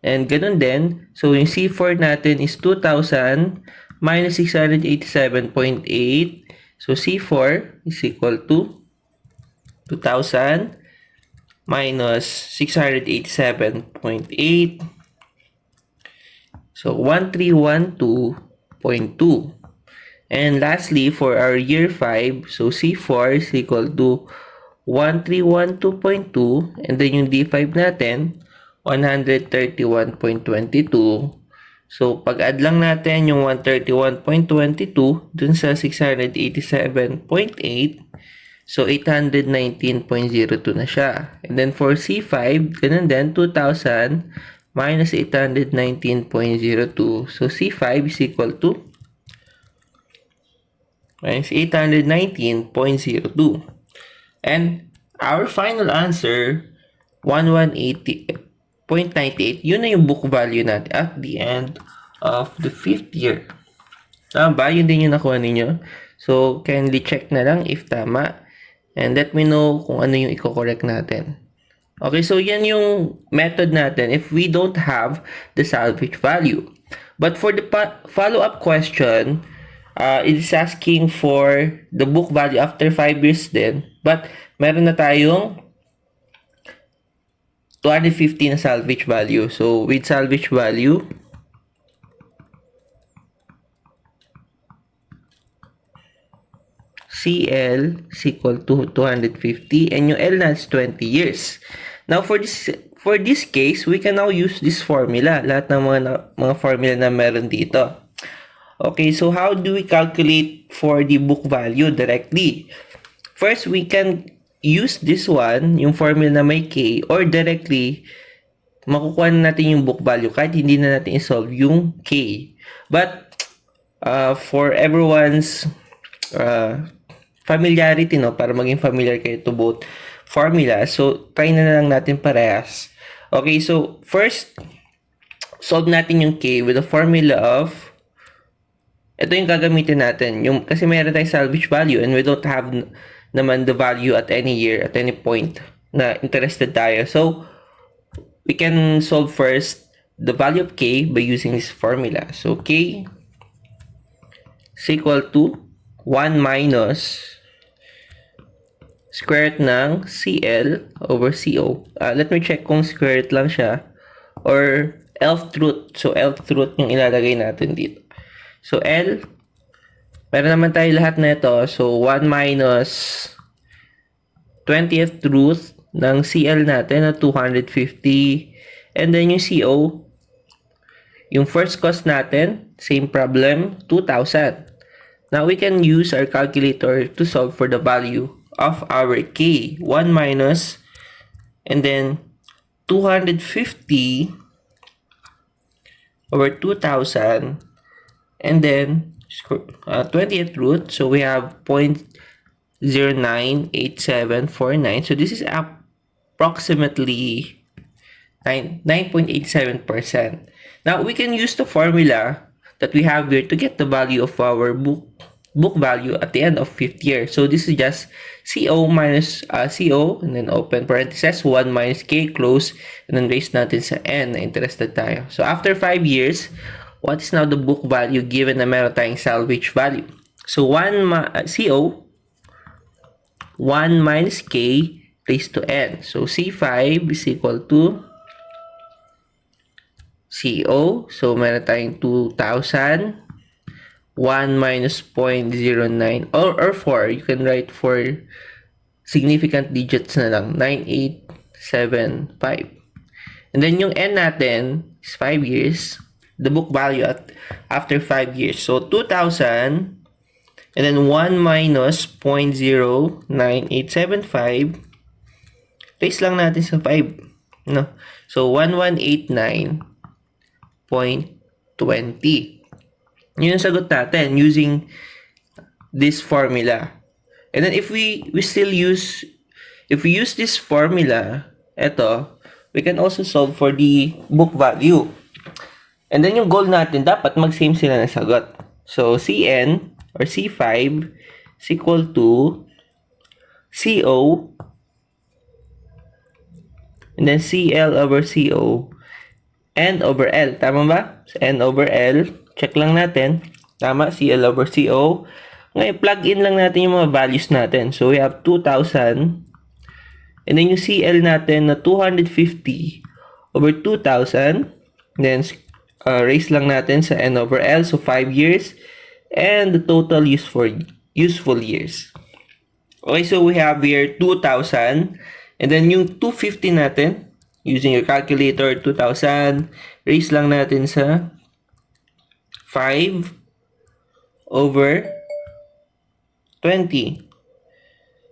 And ganun din. So, yung C4 natin is 2,000 minus 687.8. So C4 is equal to 2,000 minus 687.8. So 1312.2. And lastly, for our year 5, so C4 is equal to 1312.2, and then yung D5 natin, 131.22. So, pag-add lang natin yung 131.22 dun sa 687.8, so 819.02 na siya. And then for C5, ganun din, 2,000 minus 819.02. So, C5 is equal to minus 819.02. And our final answer, 1180.98, yun na yung book value natin at the end of the 5th year. Tama ba? Yun din yung nakuha ninyo. So, kindly check na lang if tama. And let me know kung ano yung i-correct natin. Okay, so yan yung method natin if we don't have the salvage value. But for the follow-up question, it is asking for the book value after 5 years din. But meron na tayong 250 na salvage value. So, with salvage value, CL is equal to 250 and yung L na is 20 years. Now, for this case, we can now use this formula. Lahat ng mga formula na meron dito. Okay, so how do we calculate for the book value directly? First, we can use this one, yung formula na may K, or directly, makukuha na natin yung book value kahit hindi na natin isolve yung K. But, for everyone's familiarity, no, para maging familiar kayo to both formula, so try na lang natin parehas. Okay, so first, solve natin yung K with the formula of, ito yung gagamitin natin, yung, kasi meron tayong salvage value and we don't have naman the value at any year, at any point na interested tayo. So, we can solve first the value of K by using this formula. So, K is equal to 1 minus square root ng CL over CO. Let me check kung square root lang siya or Lth root. So, Lth root yung ilalagay natin dito. So, L, meron naman tayo lahat na ito. So, 1 minus 20th root ng CL natin na 250. And then yung CO, yung first cost natin, same problem, 2,000. Now, we can use our calculator to solve for the value of our K. 1 minus, and then 250 over 2,000. And then 20th root, so we have 0.098749. So this is approximately 9.87%. Now we can use the formula that we have here to get the value of our book value at the end of 5th year. So this is just CO minus CO, and then open parenthesis, 1 minus K, close, and then raise natin sa N na interested tayo. So after 5 years, what is now the book value given na meron tayong salvage value? So, CO, 1 minus K raised to N. So, C5 is equal to CO. So, meron tayong 2,000. 1 minus 0.09 or 4. You can write 4 significant digits na lang. 9875. And then, yung N natin is 5 years. The book value after 5 years. So, 2,000 and then 1 minus 0.09875. Place lang natin sa 5. No? So, 1189.20. Yun yung sagot natin using this formula. And then, if we use this formula, ito, we can also solve for the book value. And then yung goal natin, dapat mag-same sila ng sagot. So, Cn or C5 is equal to CO and then CL over CO N over L. Tama ba? So, N over L. Check lang natin. Tama, CL over CO. Ngayon, plug in lang natin yung mga values natin. So, we have 2,000. And then yung CL natin na 250 over 2,000. Then, raise lang natin sa N over L. So, 5 years. And the total useful years. Okay, so we have here 2,000. And then yung 250 natin, using your calculator, 2,000. Raise lang natin sa 5 over 20.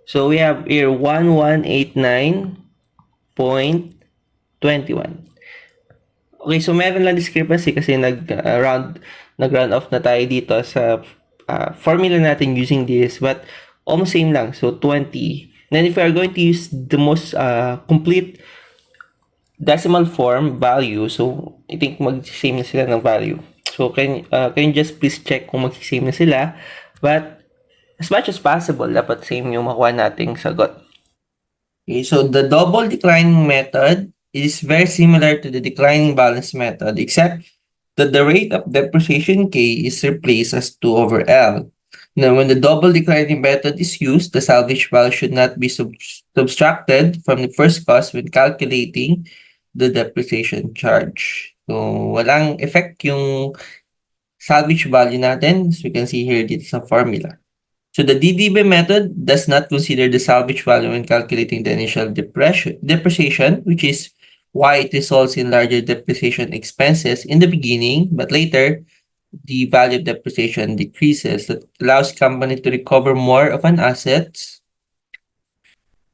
So we have here 1189.21. Okay, so meron lang discrepancy kasi nag-round off na tayo dito sa formula natin using this, but almost same lang. So 20. Then if we are going to use the most complete decimal form value, so I think mag-same na sila ng value. So can you just please check kung mag-same na sila, but as much as possible, dapat same yung makuha nating sagot. Okay, so the double declining method is very similar to the declining balance method, except that the rate of depreciation K is replaced as 2 over L. Now, when the double declining method is used, the salvage value should not be subtracted from the first cost when calculating the depreciation charge. So, walang effect yung salvage value natin, as we can see here dito sa formula. So the DDB method does not consider the salvage value when calculating the initial depreciation, which is why it results in larger depreciation expenses in the beginning, but later the value of depreciation decreases. That allows company to recover more of an asset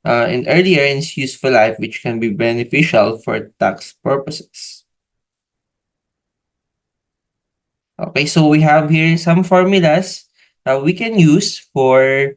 in earlier in its useful life, which can be beneficial for tax purposes. Okay, so we have here some formulas that we can use for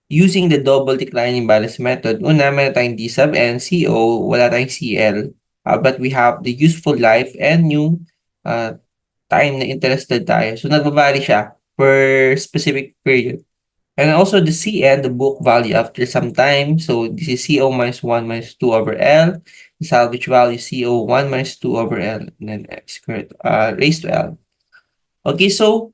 using the double declining balance method. Una, meron tayong D sub N, CO, wala tayong CL. But we have the useful life and yung time na interested tayo. So, nagbabali siya per specific period. And also the CN, the book value after some time. So, this is CO minus 1 minus 2 over L. The salvage value CO 1 minus 2 over L. And then X squared raised to L. Okay, so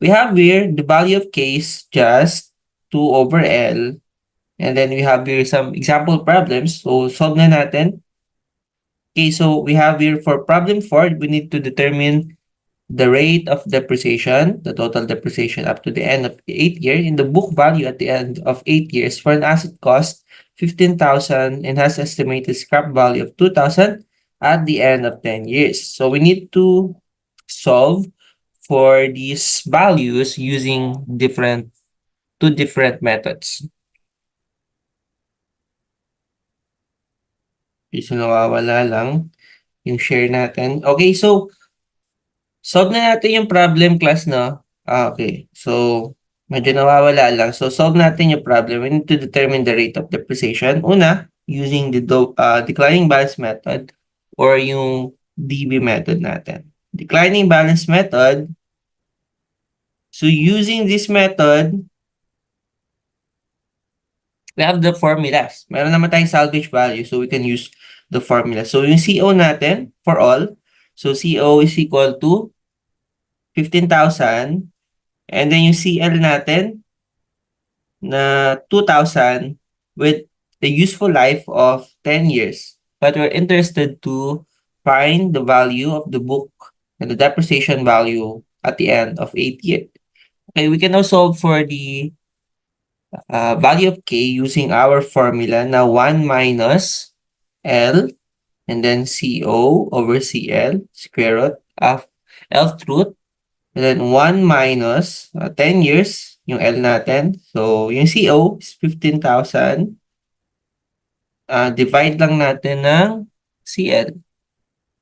we have here the value of K is just 2 over L. And then we have here some example problems. So, solve na natin. Okay, so we have here for problem 4, we need to determine the rate of depreciation, the total depreciation up to the end of the 8th year, in the book value at the end of 8 years for an asset cost 15,000 and has estimated scrap value of 2,000 at the end of 10 years. So we need to solve for these values using two different methods. Okay, so nawawala lang yung share natin. Okay, so solve na natin yung problem class, no? Okay. So, medyo nawawala lang. So, solve natin yung problem. We need to determine the rate of depreciation. Una, using the declining balance method or yung DB method natin. Declining balance method. So, using this method, we have the formulas. Meron naman tayong salvage value, so we can use the formula. So, yung CO natin for all. So, CO is equal to 15,000. And then yung CL natin na 2,000 with the useful life of 10 years. But we're interested to find the value of the book and the depreciation value at the end of 8 years. Okay, we can now solve for the value of K using our formula na 1 minus L and then CO over CL square root of L root. And then 1 minus 10 years, yung L natin. So, yung CO is 15,000. Divide lang natin ng CL.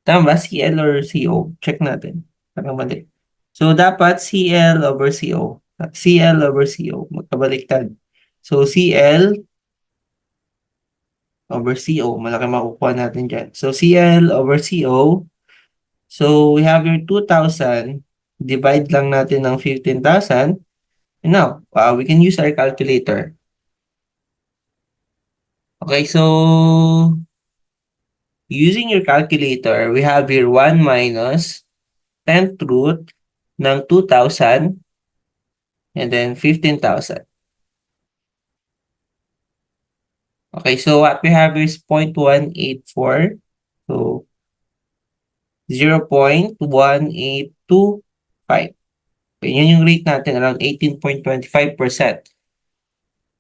Tama ba? CL or CO? Check natin. Parang mali. So, dapat CL over CO. CL over CO. Magkabaliktad. So, CL over CO. Malaki makukuha natin dyan. So, CL over CO. So, we have your 2,000. Divide lang natin ng 15,000. And now, we can use our calculator. Okay, so using your calculator, we have here 1 minus 10th root ng 2,000 and then 15,000. Okay, so what we have is 0.184. So 0.1825. Okay, yun yung rate natin, around 18.25%.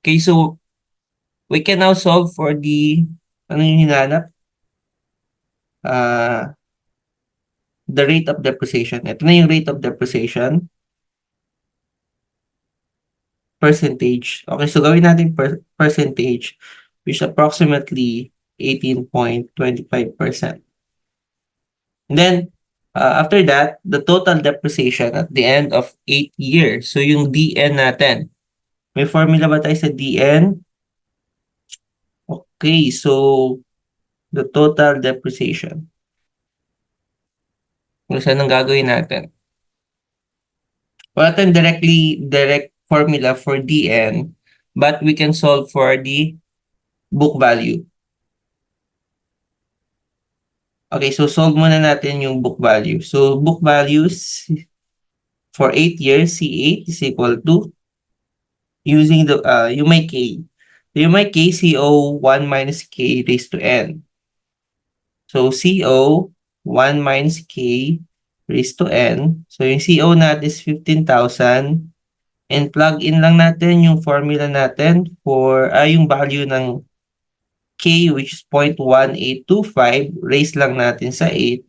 Okay, so we can now solve for the, ano yung hinanap? The rate of depreciation. Ito na yung rate of depreciation. Percentage. Okay, so gawin natin percentage, which is approximately 18.25%. And then, after that, the total depreciation at the end of 8 years. So yung DN natin. May formula ba tayo sa DN? Okay, so the total depreciation. Kung saan ang gagawin natin? Wala tayong direct formula for DN, but we can solve for the book value. Okay, so solve muna natin yung book value. So book values for 8 years, C8 is equal to, using the, yung may K. So yung may K, CO 1 minus K raised to N. So CO 1 minus K raised to N. So yung CO natin is 15,000. And plug in lang natin yung formula natin for, yung value ng K, which is 0.1825, raise lang natin sa 8.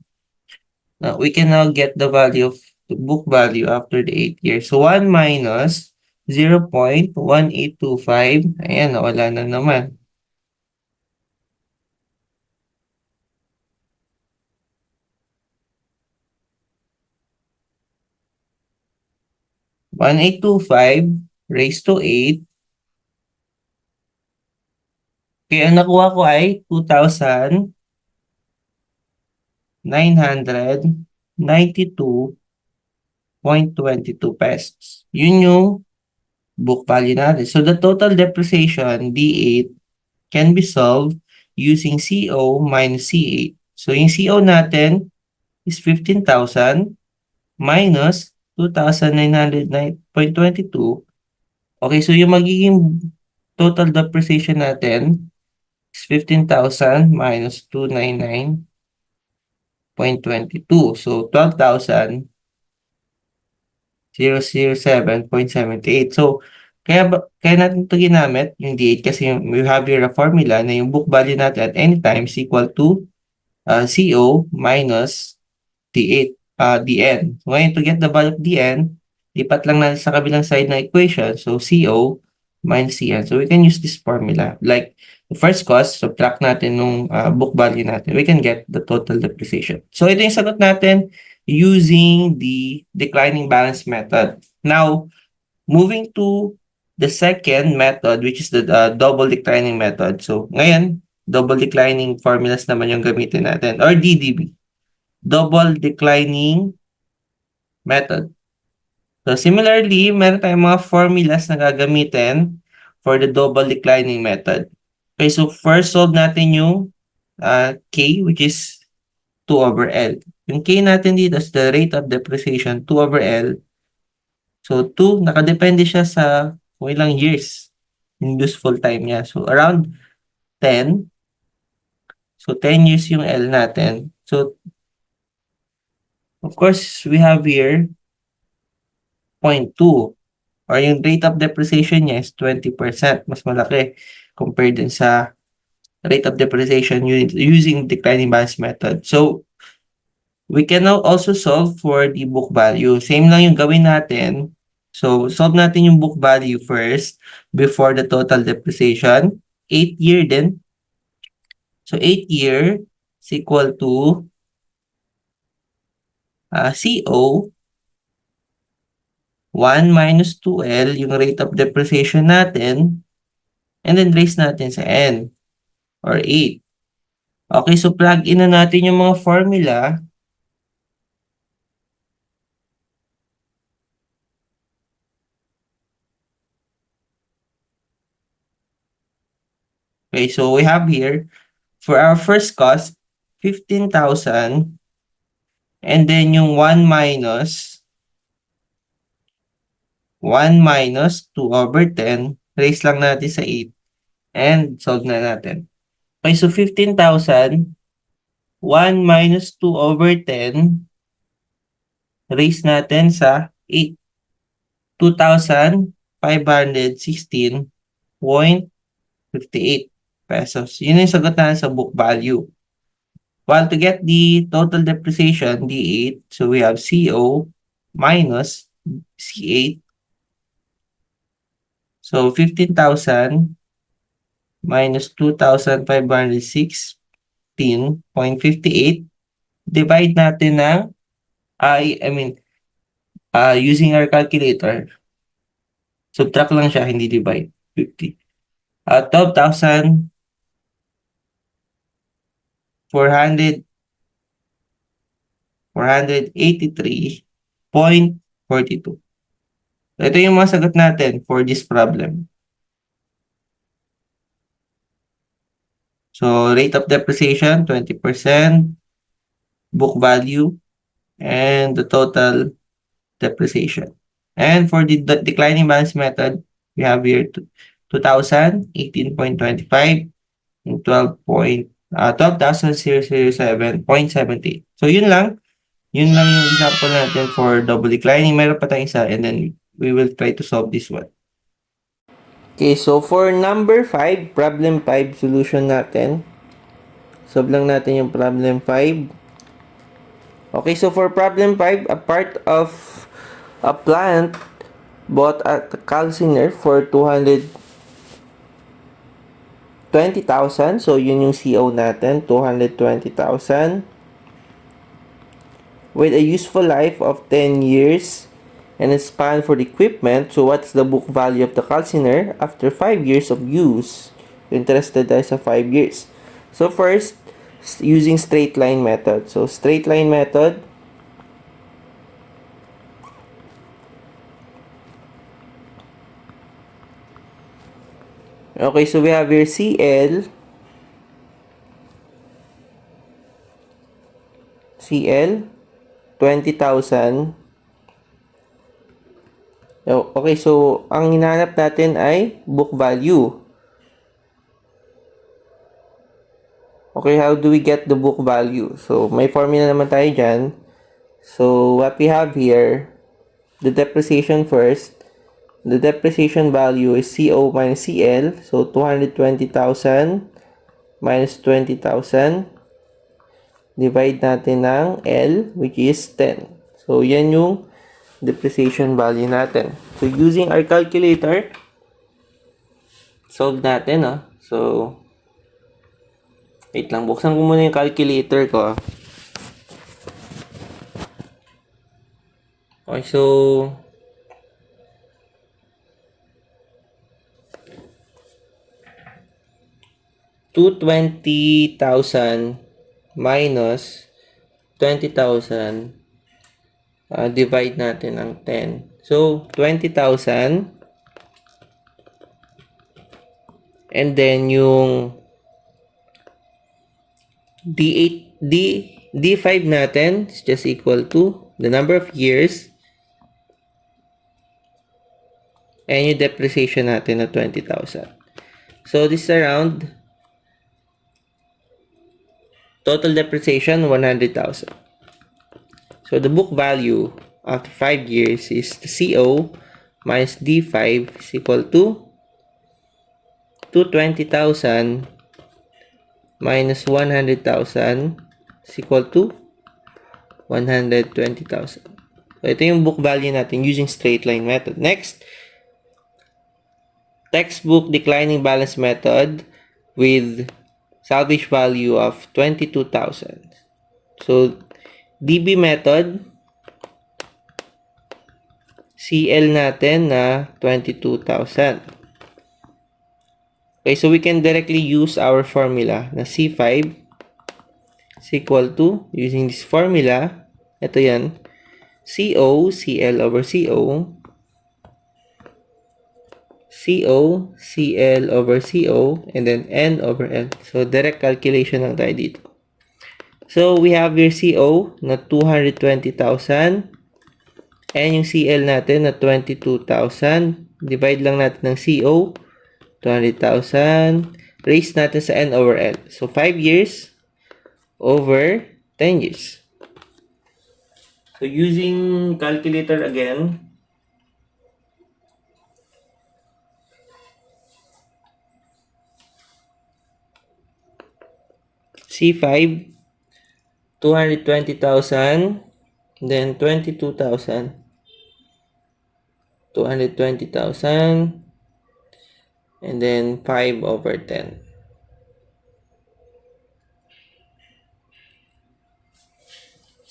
Now, we can now get the value of the book value after the 8 years. So 1 minus 0.1825, ayan, nawala na naman. 1,825 raised to 8. Kaya ang nakuha ko ay 2,992.22 pesos. Yun yung book value natin. So the total depreciation, D8, can be solved using CO minus C8. So yung CO natin is 15,000 minus 2,909.22. Okay, so yung magiging total depreciation natin is 15,000 minus 299.22. So 12,007.78. So kaya natin ito ginamit, yung D8, kasi we have here a formula na yung book value natin at any time is equal to CO minus D8, DN. So ngayon, to get the value of DN, lipat lang natin sa kabilang side ng equation. So CO minus CN. So we can use this formula. Like the first cost, subtract natin nung book value natin. We can get the total depreciation. So ito yung sagot natin using the declining balance method. Now, moving to the second method, which is the double declining method. So ngayon, double declining formulas naman yung gamitin natin, or DDB. Double declining method. So similarly, meron tayong mga formulas na gagamitin for the double declining method. Okay, so first solve natin yung K, which is 2 over L. Yung K natin dito is the rate of depreciation, 2 over L. So 2, nakadepende siya sa kung ilang years yung useful time niya. So around 10. So 10 years yung L natin. So of course, we have here 0.2, or yung rate of depreciation niya is 20%. Mas malaki compared din sa rate of depreciation using declining balance method. So we can now also solve for the book value. Same lang yung gawin natin. So solve natin yung book value first before the total depreciation. 8 year din. So 8 year is equal to CO 1 minus 2L, yung rate of depreciation natin, and then raise natin sa N, or 8. Okay, so plug in na natin yung mga formula. Okay, so we have here, for our first cost, 15,000, and then yung 1 minus 1 minus 2 over 10. Raise lang natin sa 8. And solve na natin. Okay, so 15,000. 1 minus 2 over 10. Raise natin sa 8. 2,516.58 pesos. Yun yung sagot natin sa book value. While to get the total depreciation, D8, so we have CO minus C8. So 15,000 minus 2,516.58. Divide natin ng, using our calculator. Subtract lang siya, hindi divide. 50. 12,483.42. Ito yung mga sagot natin for this problem. So, rate of depreciation, 20%, book value, and the total depreciation. And for the declining balance method, we have here 2,000, 18.25, and 12,007.70. So, yun lang. Yun lang yung example natin for double declining. Meron pa tayong isa, and then we will try to solve this one. Okay, so for number 5, problem 5 solution natin. Solve lang natin yung problem 5. Okay, so for problem 5, a part of a plant bought at calciner for 220,000. So, yun yung CO natin, 220,000. With a useful life of 10 years and a span for the equipment. So, what's the book value of the calciner after 5 years of use? Interested tayo sa 5 years. So, first, using straight line method. So, straight line method. Okay, so we have here CL 20,000. Okay, so ang hinahanap natin ay book value. Okay, how do we get the book value? So, may formula naman tayo dyan. So, what we have here, the depreciation first. The depreciation value is CO minus CL. So, 220,000 minus 20,000. Divide natin ng L, which is 10. So, yan yung depreciation value natin. So, using our calculator, solve natin, ah. So, wait lang, buksan ko muna yung calculator ko, ah. Okay, so, $220,000 minus 20,000, divide natin ng 10. So, 20,000. And then, yung D5 natin is just equal to the number of years and yung depreciation natin na 20,000. So, this is around total depreciation, 100,000. So, the book value after 5 years is the CO minus D5 is equal to 220,000 minus 100,000 is equal to 120,000. So, ito yung book value natin using straight line method. Next, textbook declining balance method with salvage value of 22,000. So, DB method, CL natin na 22,000. Okay, so we can directly use our formula na C5 is equal to, using this formula, ito yan, CO, CL over CO, CO, CL over CO, and then N over L. So, direct calculation lang tayo dito. So, we have here CO na 220,000. And yung CL natin na 22,000. Divide lang natin ng CO. 200,000. Raise natin sa N over L. So, 5 years over 10 years. So, using calculator again, C5, 220,000, then 22,000, 220,000, and then 5 over 10.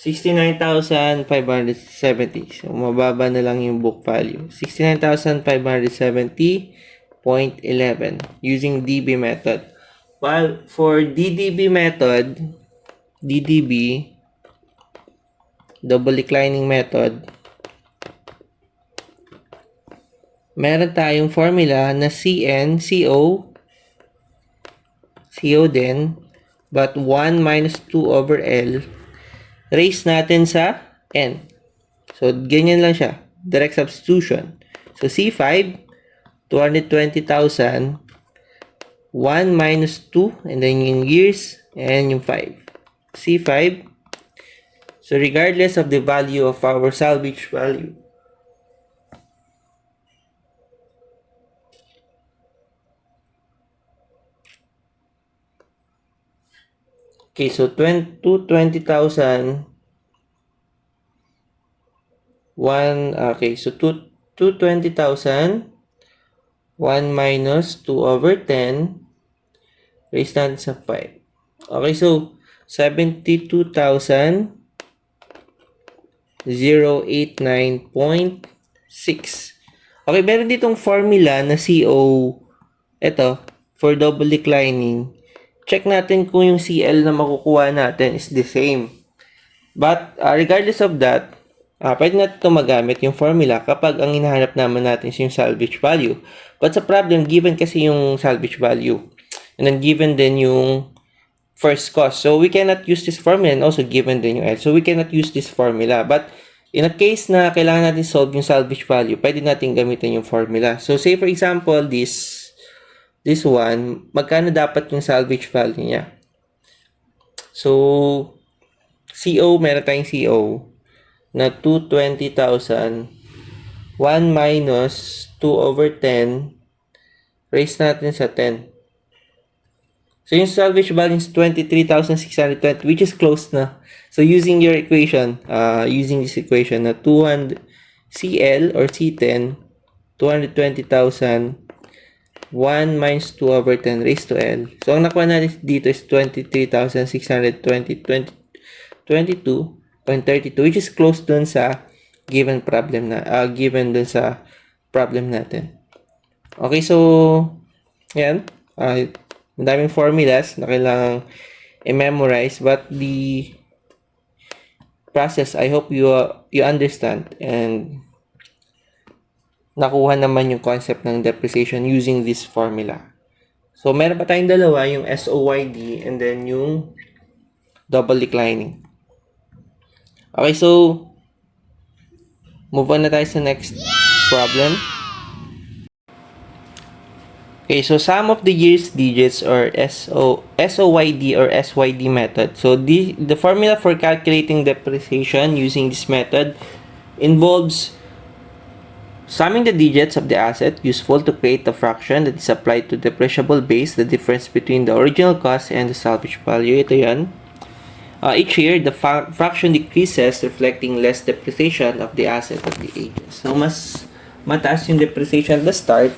69,570. So, mababa na lang yung book value. 69,570.11 using DB method. While for DDB method, DDB, double declining method, meron tayong formula na CN, CO din, but 1 minus 2 over L, raise natin sa N. So, ganyan lang siya. Direct substitution. So, C5, 220,000, 1 minus 2, and then yung years, and yung 5. C5. So, regardless of the value of our salvage value, okay, so 220,000, okay, so 220,000, 1 minus 2 over 10, raise natin sa 5. Okay, so 72,089.6. Okay, meron ditong formula na CO, ito, for double declining. Check natin kung yung CL na makukuha natin is the same. But, regardless of that, pwede natin ito magamit yung formula kapag ang hinahanap naman natin is yung salvage value. But sa problem, given kasi yung salvage value. And then given din yung first cost. So, we cannot use this formula and also given din yung L. So, we cannot use this formula. But, in a case na kailangan natin solve yung salvage value, pwede natin gamitin yung formula. So, say for example, this one, magkano dapat yung salvage value niya? So, CO, meron tayong CO na 220,000, 1 minus 2 over 10, raise natin sa 10. So, yung salvage value is 23,620, which is close na. So, using your equation, using this equation na 200 CL or C10, 220,000, 1 minus 2 over 10 raised to L. So, ang nakuha natin dito is 23,622.32, which is close dun sa given problem na, given dun sa problem natin. Okay, so, yan. Ang daming formulas na kailangang i-memorize, but the process, I hope you understand and nakuha naman yung concept ng depreciation using this formula. So, meron pa tayong dalawa, yung SOYD and then yung double declining. Okay, so move on na tayo sa next problem. Okay, so sum of the years digits or SOYD or SYD method. So, the formula for calculating depreciation using this method involves summing the digits of the asset useful to create a fraction that is applied to depreciable base, the difference between the original cost and the salvage value. Ito yan. Each year, the fraction decreases, reflecting less depreciation of the asset of the ages. So, mas mataas yung depreciation at the start,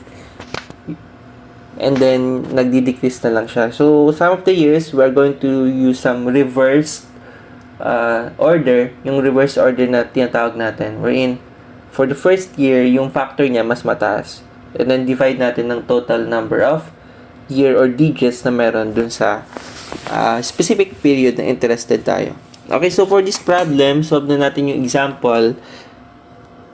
and then nagdi-decrease na lang siya. So, some of the years, we're going to use some reverse order, yung reverse order na tinatawag natin, wherein for the first year, yung factor niya mas mataas. And then, divide natin ng total number of year or digits na meron dun sa specific period na interested tayo. Okay, so for this problem, solve na natin yung example.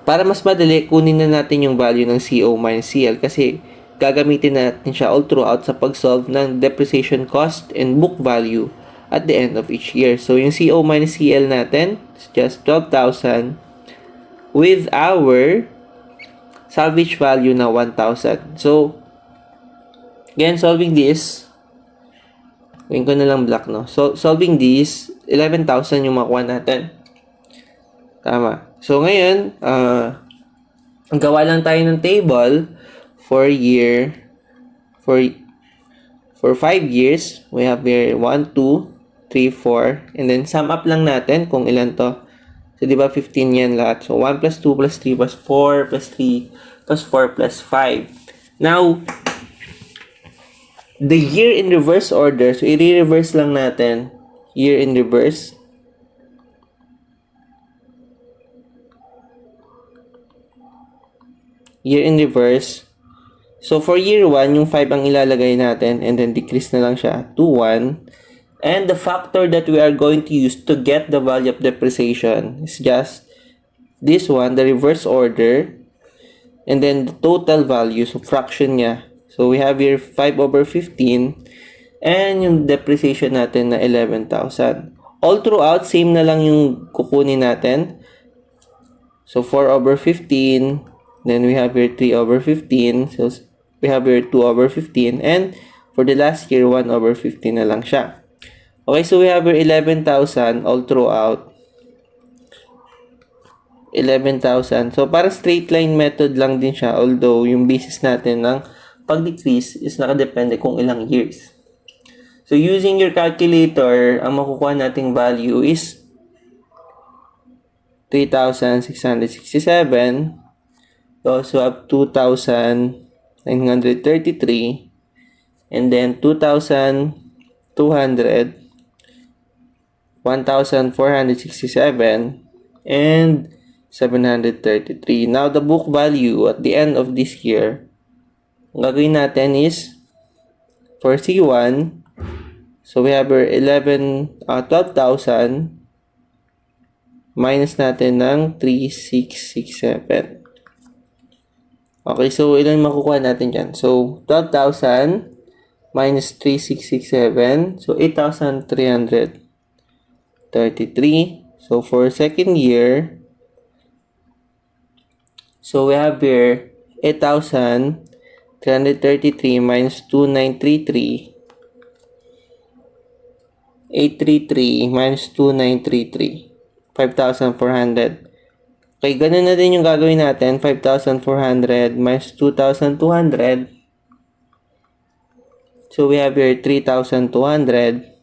Para mas madali, kunin na natin yung value ng CO minus CL kasi gagamitin natin siya all throughout sa pag-solve ng depreciation cost and book value at the end of each year. So, yung CO minus CL natin is just 12,000 with our salvage value na 1,000. So, again, solving this, gawin ko na lang black, no? So, solving this, 11,000 yung makuha natin. Tama. So, ngayon, gawa lang tayo ng table for 5 years. We have here 1, 2, 3, 4. And then, sum up lang natin kung ilan to. So, di ba 15 yan lahat. So, 1 plus 2 plus 3 plus 4 plus 3 plus 4 plus 5. Now, the year in reverse order. So, i-reverse lang natin. Year in reverse. Year in reverse. So, for year 1, yung 5 ang ilalagay natin and then decrease na lang siya to 1. And the factor that we are going to use to get the value of depreciation is just this one, the reverse order, and then the total value, so fraction niya. So, we have here 5 over 15 and yung depreciation natin na 11,000. All throughout, same na lang yung kukunin natin. So, 4 over 15, then we have here 3 over 15, so we have here 2 over 15, and for the last year, 1 over 15 na lang siya. Okay, so we have here 11,000 all throughout. 11,000. So, para straight line method lang din siya, although yung basis natin ng pag-decrease is nakadepende kung ilang years. So, using your calculator, ang makukuha nating value is 3,667. We also have 2,933. And then 2,200. 1,467 and 733. Now, the book value at the end of this year, ang gagawin natin is for C1, so we have 12,000 minus natin ng 3,667. Okay, so ilan makukuha natin dyan? So, 12,000 minus 3,667, so 8,333. So, for second year, so we have here 8,333 minus 2,933. 833 minus 2,933. 5,400. Okay, ganun na din yung gagawin natin. 5,400 minus 2,200. So, we have here 3,200.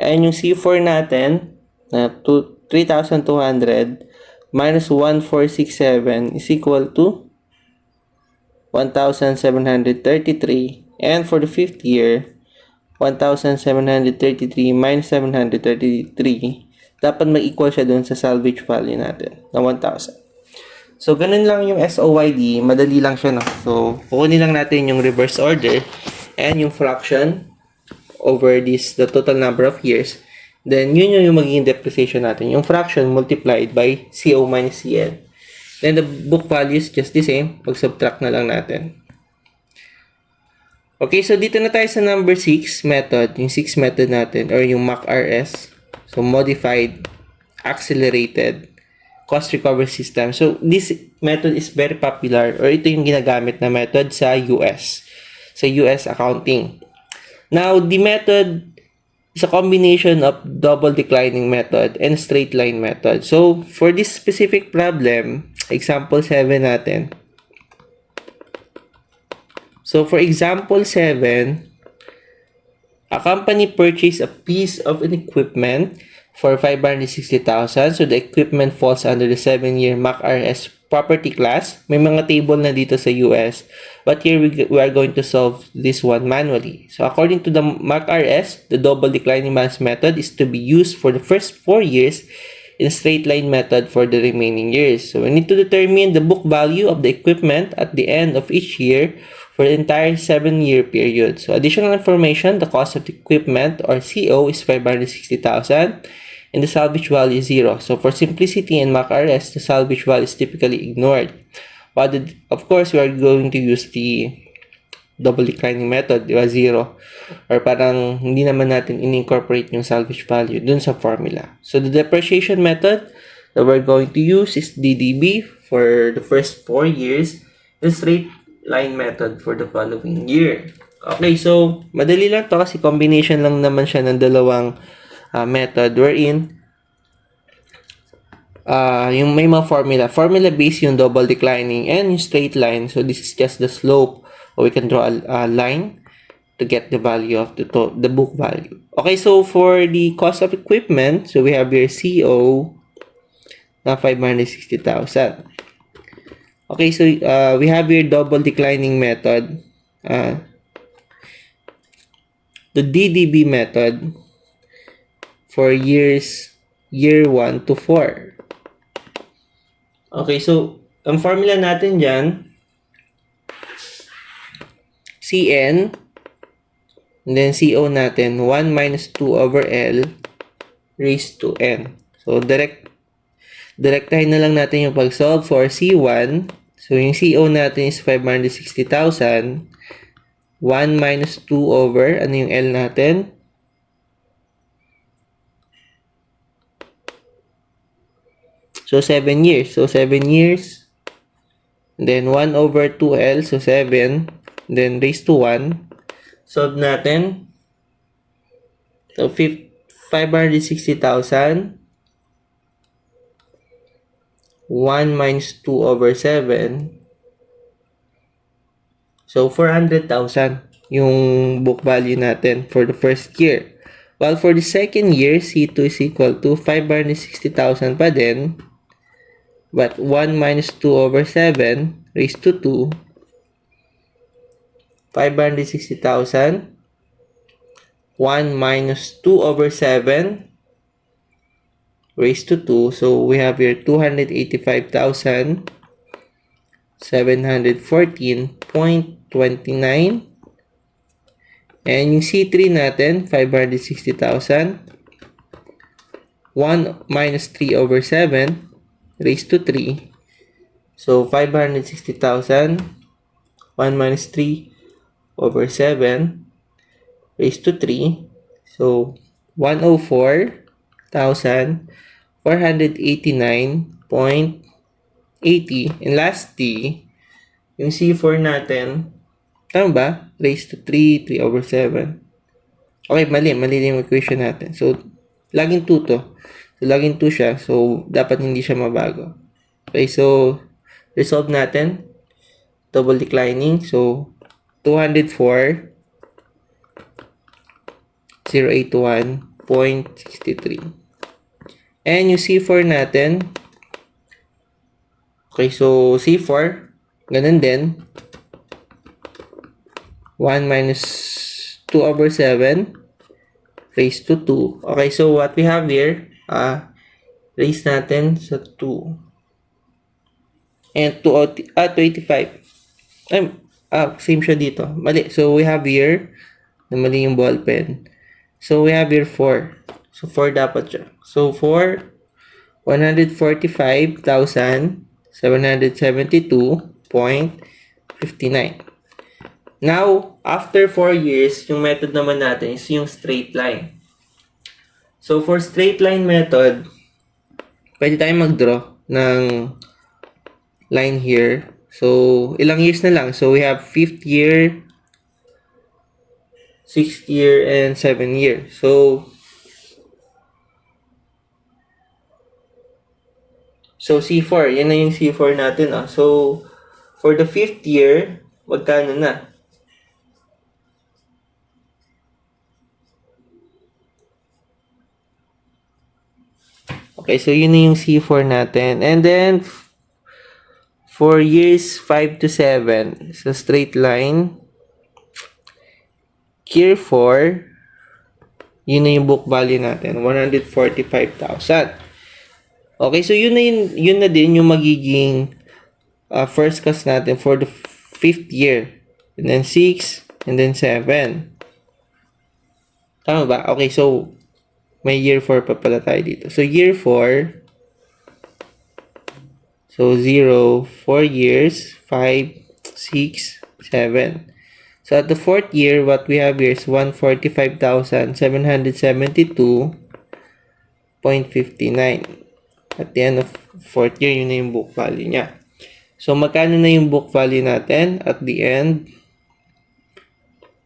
And yung C4 natin, na 3,200 minus 1,467 is equal to 1,733. And for the fifth year, 1,733 minus 733, dapat mag-equal siya dun sa salvage value natin na 1,000. So, ganun lang yung SOYD. Madali lang siya, no? So, kukunin lang natin yung reverse order and yung fraction over the total number of years. Then, yun yung magiging depreciation natin. Yung fraction multiplied by CO minus CL. Then, the book value is just the same. Pag-subtract na lang natin. Okay, so dito na tayo sa number 6 method. Yung 6 method natin or yung MAC-RS. So, Modified Accelerated Cost Recovery System. So, this method is very popular or ito yung ginagamit na method sa US. Sa US accounting. Now, the method is a combination of double declining method and straight line method. So, for this specific problem, example 7 natin. So, for example 7, a company purchased a piece of an equipment for 560,000. So, the equipment falls under the 7-year MAC-RS property class. May mga table na dito sa US. But here we are going to solve this one manually. So, according to the MAC-RS, the double declining balance method is to be used for the first 4 years and straight line method for the remaining years. So, we need to determine the book value of the equipment at the end of each year for the entire 7-year period. So, additional information, the cost of the equipment or CO is 560,000. And the salvage value is 0. So, for simplicity in MAC-RS, the salvage value is typically ignored. But, of course, we are going to use the double declining method, di ba? 0. Or parang hindi naman natin in-incorporate yung salvage value dun sa formula. So, the depreciation method, that we're going to use is DDB for the first 4 years and straight line method for the following year. Okay, so madali lang to kasi combination lang naman siya ng dalawang method wherein yung may mga formula based yung double declining and yung straight line. So this is just the slope, or we can draw a line to get the value of the book value. Okay, so for the cost of equipment, so we have here CO na 560,000. Okay, so we have here double declining method, the DDB method for year 1 to 4. Okay, so ang formula natin dyan, CN, and then CO natin, 1 minus 2 over L raised to N. So, direktahin na lang natin yung pag-solve for C1. So, yung CO natin is 560,000. 1 minus 2 over, ano yung L natin? So, 7 years. So, 7 years. And then, 1 over 2L. So, 7. And then, raised to 1. Solve natin. So, 560,000. 1 minus 2 over 7. So, 400,000 yung book value natin for the first year. While for the second year, C2 is equal to 560,000 pa din. But 1 minus 2 over 7 raised to 2. 560,000. 1 minus 2 over 7 raised to 2. So, we have here 285,714.29. And yung C3 natin, 560,000. 1 minus 3 over 7 raised to 3. So, 560,000. 1 minus 3 over 7 raised to 3. So, 104,489.80. And lastly, yung C4 natin, tama ba? Raised to 3, 3 over 7. Okay, mali yung equation natin. So, laging 2 to. So, laging 2 siya. So, dapat hindi siya mabago. Okay, so, resolve natin. Double declining. So, 204,081.63. And yung C4 natin, okay, so C4, ganun din. 1 minus 2 over 7 raised to 2. Okay, so what we have here, raise natin sa 2. And 285. Same siya dito. Mali. So, we have here, mali yung ball pen. So, we have here 4. So, 4 dapat siya. So, 4, 145,772.59. Now, after 4 years, yung method naman natin is yung straight line. So, for straight line method, pwede tayong mag-draw ng line here. So, ilang years na lang. So, we have 5th year, 6th year, and 7th year. So, C4. Yan na yung C4 natin. So, for the 5th year, magkano na? Okay, so yun na yung C4 natin. And then, for years 5 to 7, so straight line. Year 4, yun na yung book value natin, 145,000. Okay, so yun na din yung magiging first cost natin for the 5th year. And then 6, and then 7. Tama ba? Okay, so may year 4 pa pala tayo dito. So, year 4. So, 0, 4 years, 5, 6, 7. So, at the 4th year, what we have here is 145,772.59. At the end of fourth year, yun na yung book value niya. So, magkano na yung book value natin at the end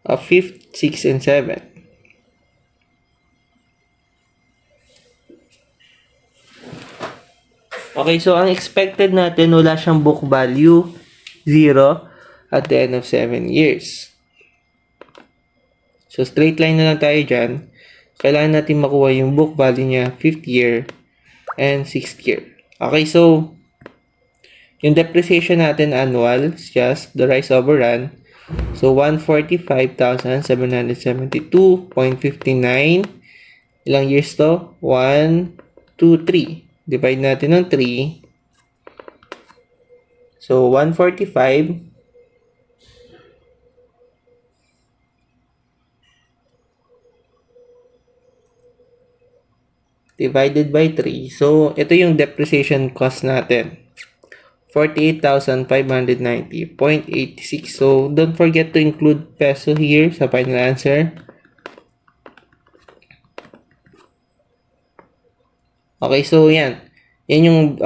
of 5th, 6th, and 7th? Okay, so ang expected natin, wala siyang book value, 0, at the end of 7 years. So, straight line na lang tayo dyan. Kailangan natin makuha yung book value niya, 5th year and 6th year. Okay, so, yung depreciation natin annual is just the rise over run. So, 145,772.59. Ilang years to? 1, 2, 3. Divide natin ng 3. So, 145 divided by 3. So, ito yung depreciation cost natin. 48,590.86. So, don't forget to include peso here sa final answer. Okay, so yan. Yan yung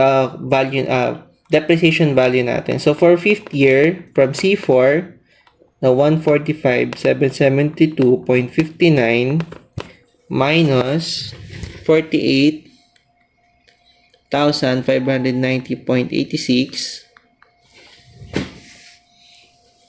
depreciation value natin. So, for 5th year, from C4, na 145,772.59 minus 48,590.86.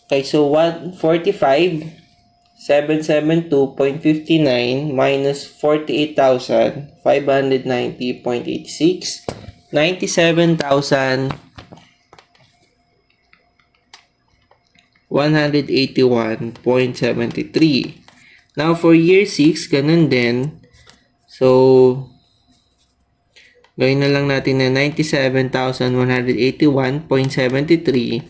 Okay, so 145,772.59 minus 48,590.86, 97,181.73. Now, for year 6, ganun din. So, gawin na lang natin na 97,181.73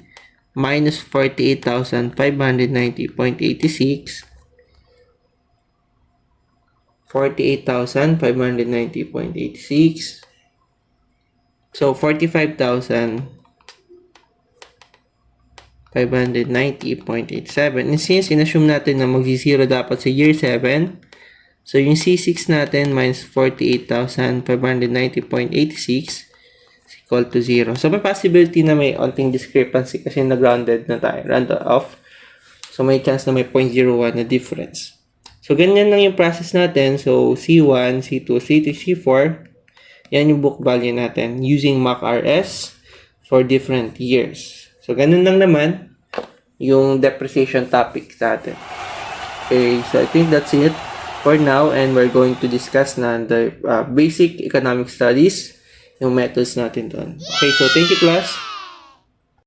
minus 48,590.86. 48,590.86. So, 45,590.87. And since inassume natin na mag-0 dapat sa year 7, so, yung C6 natin minus 48,590.86 is equal to 0. So, may possibility na may onting discrepancy kasi na-grounded na tayo. Rounded off. So, may chance na may 0.01 na difference. So, ganyan lang yung process natin. So, C1, C2, C3, C4. Yan yung book value natin using MAC-RS for different years. So, ganun lang naman yung depreciation topic natin. Okay, so I think that's it for now, and we're going to discuss na the basic economic studies, yung methods natin doon. Okay, so thank you class.